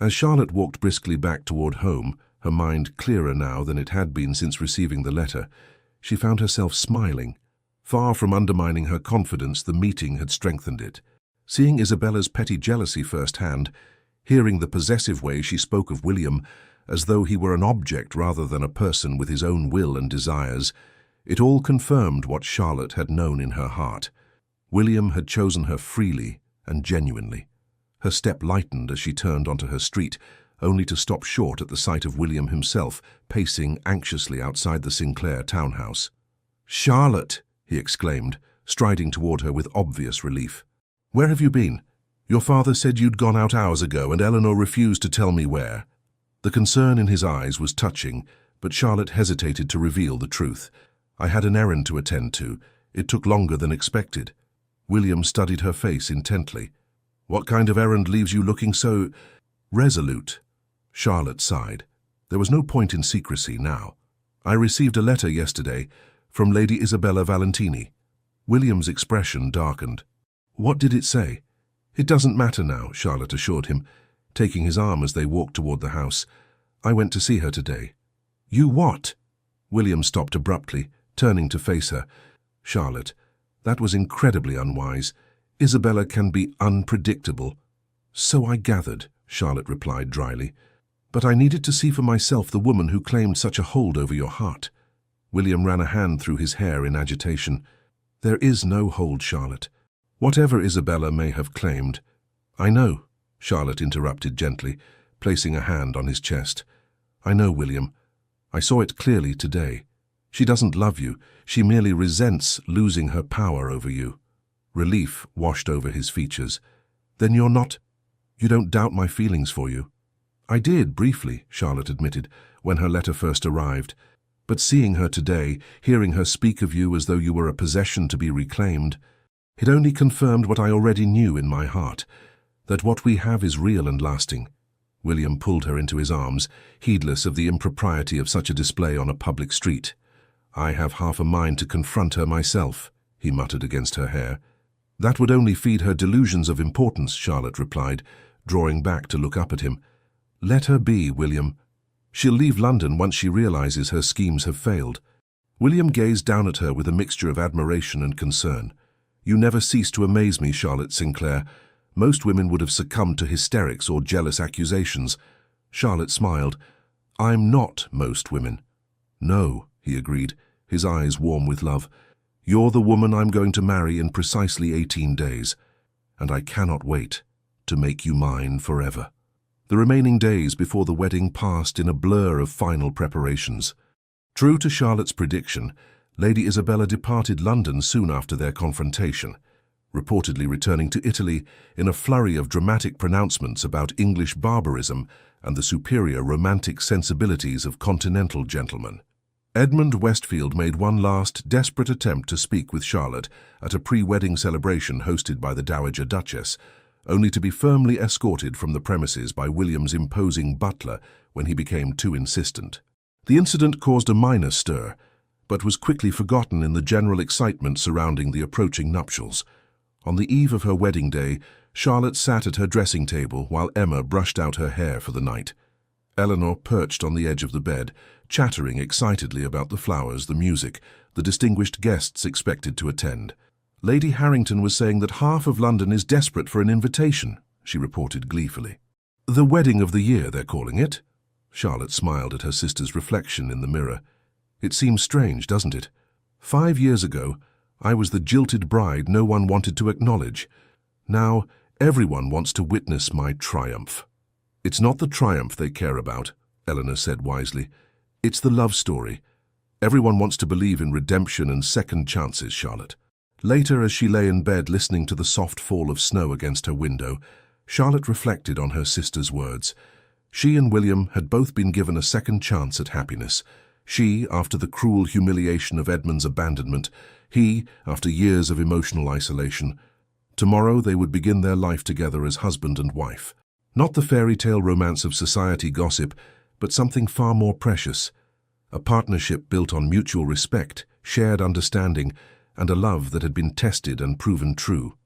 As Charlotte walked briskly back toward home, her mind clearer now than it had been since receiving the letter, she found herself smiling. Far from undermining her confidence, the meeting had strengthened it. Seeing Isabella's petty jealousy firsthand, hearing the possessive way she spoke of William as though he were an object rather than a person with his own will and desires, it all confirmed what Charlotte had known in her heart. William had chosen her freely and genuinely. Her step lightened as she turned onto her street, only to stop short at the sight of William himself, pacing anxiously outside the Sinclair townhouse. "Charlotte!" he exclaimed, striding toward her with obvious relief. "Where have you been? Your father said you'd gone out hours ago, and Eleanor refused to tell me where." The concern in his eyes was touching, but Charlotte hesitated to reveal the truth. "I had an errand to attend to. It took longer than expected." William studied her face intently. "What kind of errand leaves you looking so resolute?" Charlotte sighed. There was no point in secrecy now. "I received a letter yesterday from Lady Isabella Valentini." William's expression darkened. "What did it say?" "It doesn't matter now," Charlotte assured him, taking his arm as they walked toward the house. "I went to see her today." "You what?" William stopped abruptly, turning to face her. "Charlotte, that was incredibly unwise. Isabella can be unpredictable." "So I gathered," Charlotte replied dryly. "But I needed to see for myself the woman who claimed such a hold over your heart." William ran a hand through his hair in agitation. "There is no hold, Charlotte. Whatever Isabella may have claimed—" "I know," Charlotte interrupted gently, placing a hand on his chest. "I know, William. I saw it clearly today. She doesn't love you, she merely resents losing her power over you. Relief washed over his features. Then you don't doubt my feelings for you? I did, briefly, Charlotte admitted, when her letter first arrived. But seeing her today, hearing her speak of you as though you were a possession to be reclaimed, it only confirmed what I already knew in my heart, that what we have is real and lasting. William pulled her into his arms, heedless of the impropriety of such a display on a public street. I have half a mind to confront her myself, he muttered against her hair. That would only feed her delusions of importance, Charlotte replied, drawing back to look up at him. Let her be, William. She'll leave London once she realizes her schemes have failed. William gazed down at her with a mixture of admiration and concern. You never cease to amaze me, Charlotte Sinclair. Most women would have succumbed to hysterics or jealous accusations. Charlotte smiled. I'm not most women. No, he agreed, his eyes warm with love. You're the woman I'm going to marry in precisely 18 days, and I cannot wait to make you mine forever. The remaining days before the wedding passed in a blur of final preparations. True to Charlotte's prediction, Lady Isabella departed London soon after their confrontation, reportedly returning to Italy in a flurry of dramatic pronouncements about English barbarism and the superior romantic sensibilities of continental gentlemen. Edmund Westfield made one last, desperate attempt to speak with Charlotte at a pre-wedding celebration hosted by the Dowager Duchess, only to be firmly escorted from the premises by William's imposing butler when he became too insistent. The incident caused a minor stir, but was quickly forgotten in the general excitement surrounding the approaching nuptials. On the eve of her wedding day, Charlotte sat at her dressing table while Emma brushed out her hair for the night. Eleanor perched on the edge of the bed, chattering excitedly about the flowers, the music, the distinguished guests expected to attend. Lady Harrington was saying that half of London is desperate for an invitation, she reported gleefully. The wedding of the year, they're calling it. Charlotte smiled at her sister's reflection in the mirror. It seems strange, doesn't it? 5 years ago, I was the jilted bride no one wanted to acknowledge. Now, everyone wants to witness my triumph. It's not the triumph they care about, Eleanor said wisely. It's the love story. Everyone wants to believe in redemption and second chances, Charlotte. Later, as she lay in bed listening to the soft fall of snow against her window, Charlotte reflected on her sister's words. She and William had both been given a second chance at happiness. She, after the cruel humiliation of Edmund's abandonment, he, after years of emotional isolation. Tomorrow they would begin their life together as husband and wife. Not the fairy tale romance of society gossip, but something far more precious. A partnership built on mutual respect, shared understanding, and a love that had been tested and proven true.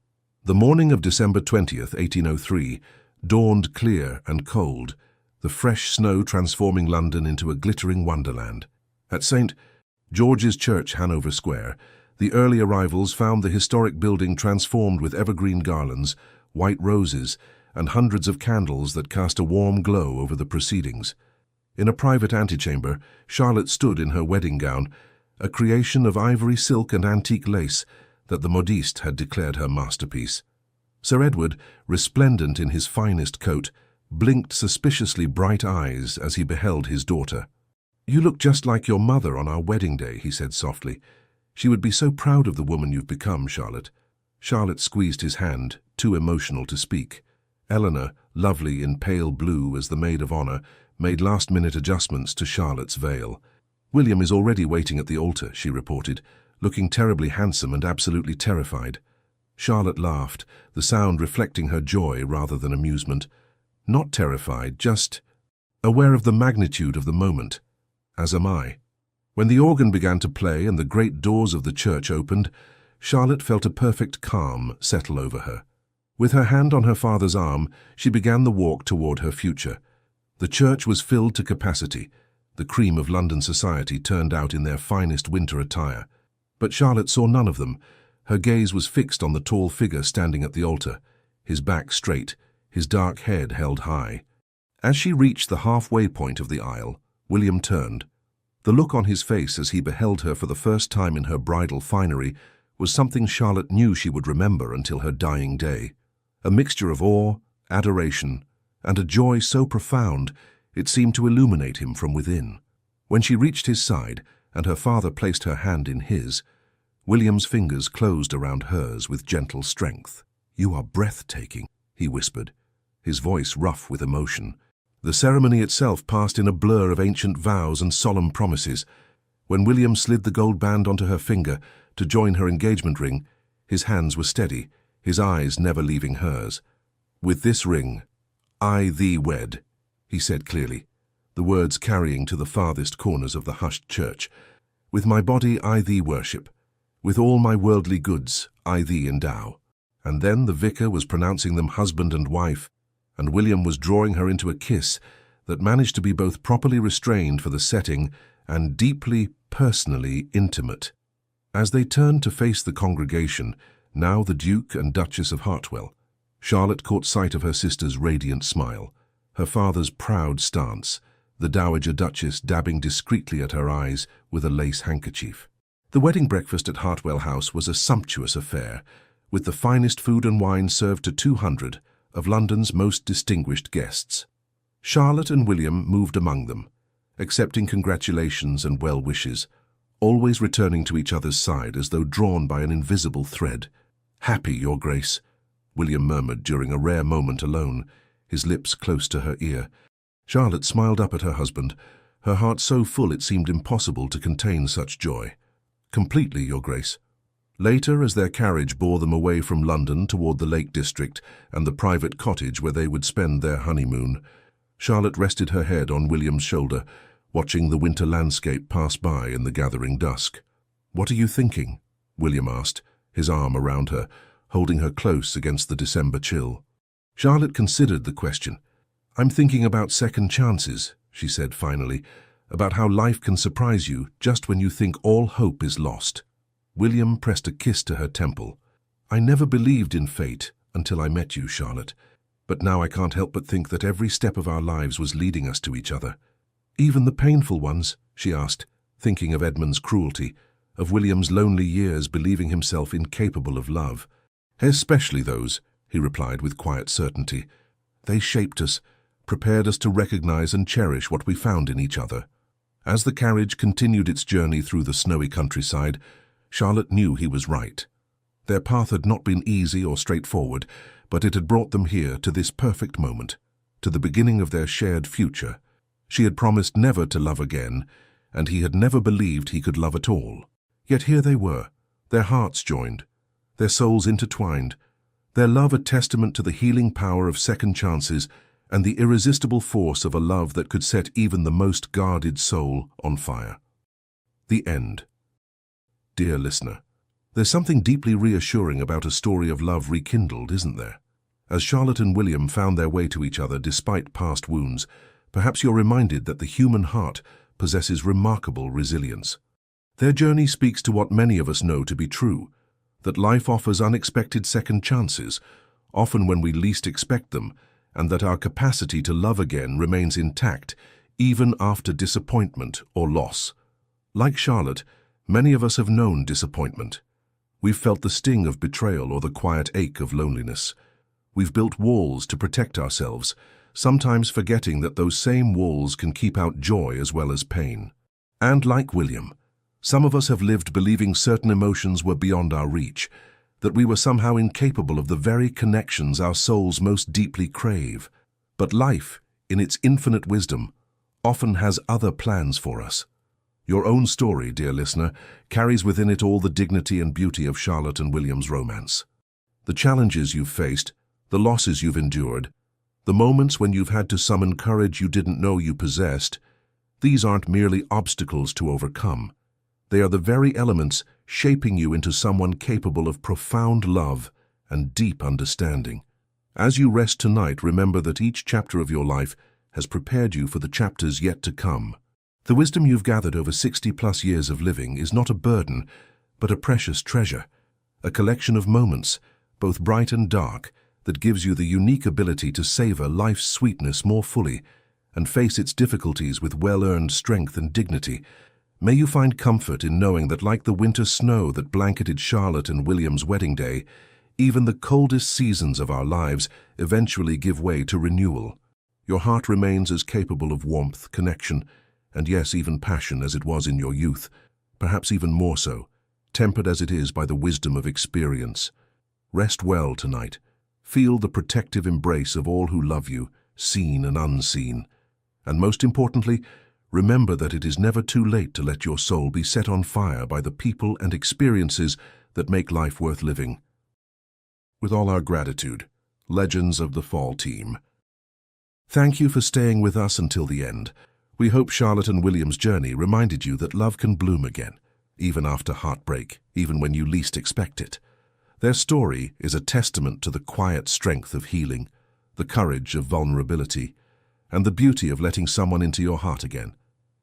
The morning of December 20th, 1803, dawned clear and cold, the fresh snow transforming London into a glittering wonderland. At St. George's Church, Hanover Square, the early arrivals found the historic building transformed with evergreen garlands, white roses, and hundreds of candles that cast a warm glow over the proceedings. In a private antechamber, Charlotte stood in her wedding gown, a creation of ivory silk and antique lace that the modiste had declared her masterpiece. Sir Edward, resplendent in his finest coat, blinked suspiciously bright eyes as he beheld his daughter. "You look just like your mother on our wedding day," he said softly. "She would be so proud of the woman you've become, Charlotte." Charlotte squeezed his hand, too emotional to speak. Eleanor, lovely in pale blue as the maid of honor, made last-minute adjustments to Charlotte's veil. "William is already waiting at the altar," she reported, looking terribly handsome and absolutely terrified. Charlotte laughed, the sound reflecting her joy rather than amusement. Not terrified, just aware of the magnitude of the moment. As am I. When the organ began to play and the great doors of the church opened, Charlotte felt a perfect calm settle over her. With her hand on her father's arm, she began the walk toward her future. The church was filled to capacity. The cream of London society turned out in their finest winter attire. But Charlotte saw none of them. Her gaze was fixed on the tall figure standing at the altar, his back straight, his dark head held high. As she reached the halfway point of the aisle, William turned. The look on his face as he beheld her for the first time in her bridal finery was something Charlotte knew she would remember until her dying day. A mixture of awe, adoration, and a joy so profound it seemed to illuminate him from within. When she reached his side, and her father placed her hand in his. William's fingers closed around hers with gentle strength. "You are breathtaking," he whispered, his voice rough with emotion. The ceremony itself passed in a blur of ancient vows and solemn promises. When William slid the gold band onto her finger to join her engagement ring, his hands were steady, his eyes never leaving hers. "With this ring, I thee wed," he said clearly, the words carrying to the farthest corners of the hushed church. "With my body I thee worship. With all my worldly goods I thee endow." And then the vicar was pronouncing them husband and wife, and William was drawing her into a kiss that managed to be both properly restrained for the setting and deeply, personally intimate. As they turned to face the congregation, now the Duke and Duchess of Hartwell, Charlotte caught sight of her sister's radiant smile, her father's proud stance, the Dowager Duchess dabbing discreetly at her eyes with a lace handkerchief. The wedding breakfast at Hartwell House was a sumptuous affair, with the finest food and wine served to 200 of London's most distinguished guests. Charlotte and William moved among them, accepting congratulations and well wishes, always returning to each other's side as though drawn by an invisible thread. "Happy, Your Grace," William murmured during a rare moment alone, his lips close to her ear. Charlotte smiled up at her husband, her heart so full it seemed impossible to contain such joy. "Completely, Your Grace." Later, as their carriage bore them away from London toward the Lake District and the private cottage where they would spend their honeymoon, Charlotte rested her head on William's shoulder, watching the winter landscape pass by in the gathering dusk. "What are you thinking?" William asked, his arm around her, holding her close against the December chill. Charlotte considered the question. "I'm thinking about second chances," she said finally, "about how life can surprise you just when you think all hope is lost." William pressed a kiss to her temple. "I never believed in fate until I met you, Charlotte, but now I can't help but think that every step of our lives was leading us to each other." "Even the painful ones?" she asked, thinking of Edmund's cruelty, of William's lonely years believing himself incapable of love. "Especially those," he replied with quiet certainty. "They shaped us, prepared us to recognize and cherish what we found in each other." As the carriage continued its journey through the snowy countryside, Charlotte knew he was right. Their path had not been easy or straightforward, but it had brought them here to this perfect moment, to the beginning of their shared future. She had promised never to love again, and he had never believed he could love at all. Yet here they were, their hearts joined, their souls intertwined, their love a testament to the healing power of second chances and the irresistible force of a love that could set even the most guarded soul on fire. The end. Dear listener, there's something deeply reassuring about a story of love rekindled, isn't there? As Charlotte and William found their way to each other despite past wounds, perhaps you're reminded that the human heart possesses remarkable resilience. Their journey speaks to what many of us know to be true, that life offers unexpected second chances, often when we least expect them, and that our capacity to love again remains intact, even after disappointment or loss. Like Charlotte, many of us have known disappointment. We've felt the sting of betrayal or the quiet ache of loneliness. We've built walls to protect ourselves, sometimes forgetting that those same walls can keep out joy as well as pain. And like William, some of us have lived believing certain emotions were beyond our reach, that we were somehow incapable of the very connections our souls most deeply crave. But life, in its infinite wisdom, often has other plans for us. Your own story, dear listener, carries within it all the dignity and beauty of Charlotte and William's romance. The challenges you've faced, the losses you've endured, the moments when you've had to summon courage you didn't know you possessed, these aren't merely obstacles to overcome. They are the very elements shaping you into someone capable of profound love and deep understanding. As you rest tonight, remember that each chapter of your life has prepared you for the chapters yet to come. The wisdom you've gathered over 60+ years of living is not a burden, but a precious treasure, a collection of moments, both bright and dark, that gives you the unique ability to savor life's sweetness more fully and face its difficulties with well-earned strength and dignity. May you find comfort in knowing that, like the winter snow that blanketed Charlotte and William's wedding day, even the coldest seasons of our lives eventually give way to renewal. Your heart remains as capable of warmth, connection, and yes, even passion as it was in your youth, perhaps even more so, tempered as it is by the wisdom of experience. Rest well tonight. Feel the protective embrace of all who love you, seen and unseen. And most importantly, remember that it is never too late to let your soul be set on fire by the people and experiences that make life worth living. With all our gratitude, Legends of the Fall team. Thank you for staying with us until the end. We hope Charlotte and William's journey reminded you that love can bloom again, even after heartbreak, even when you least expect it. Their story is a testament to the quiet strength of healing, the courage of vulnerability, and the beauty of letting someone into your heart again.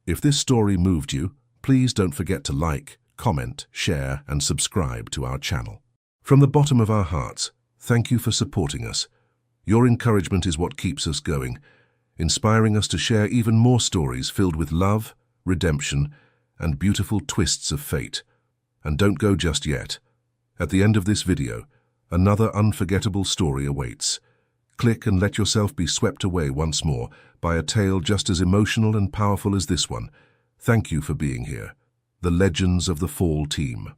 If this story moved you, please don't forget to like, comment, share, and subscribe to our channel. From the bottom of our hearts, thank you for supporting us. Your encouragement is what keeps us going, inspiring us to share even more stories filled with love, redemption, and beautiful twists of fate. And don't go just yet. At the end of this video, another unforgettable story awaits. Click and let yourself be swept away once more by a tale just as emotional and powerful as this one. Thank you for being here. The Legends of the Fall team.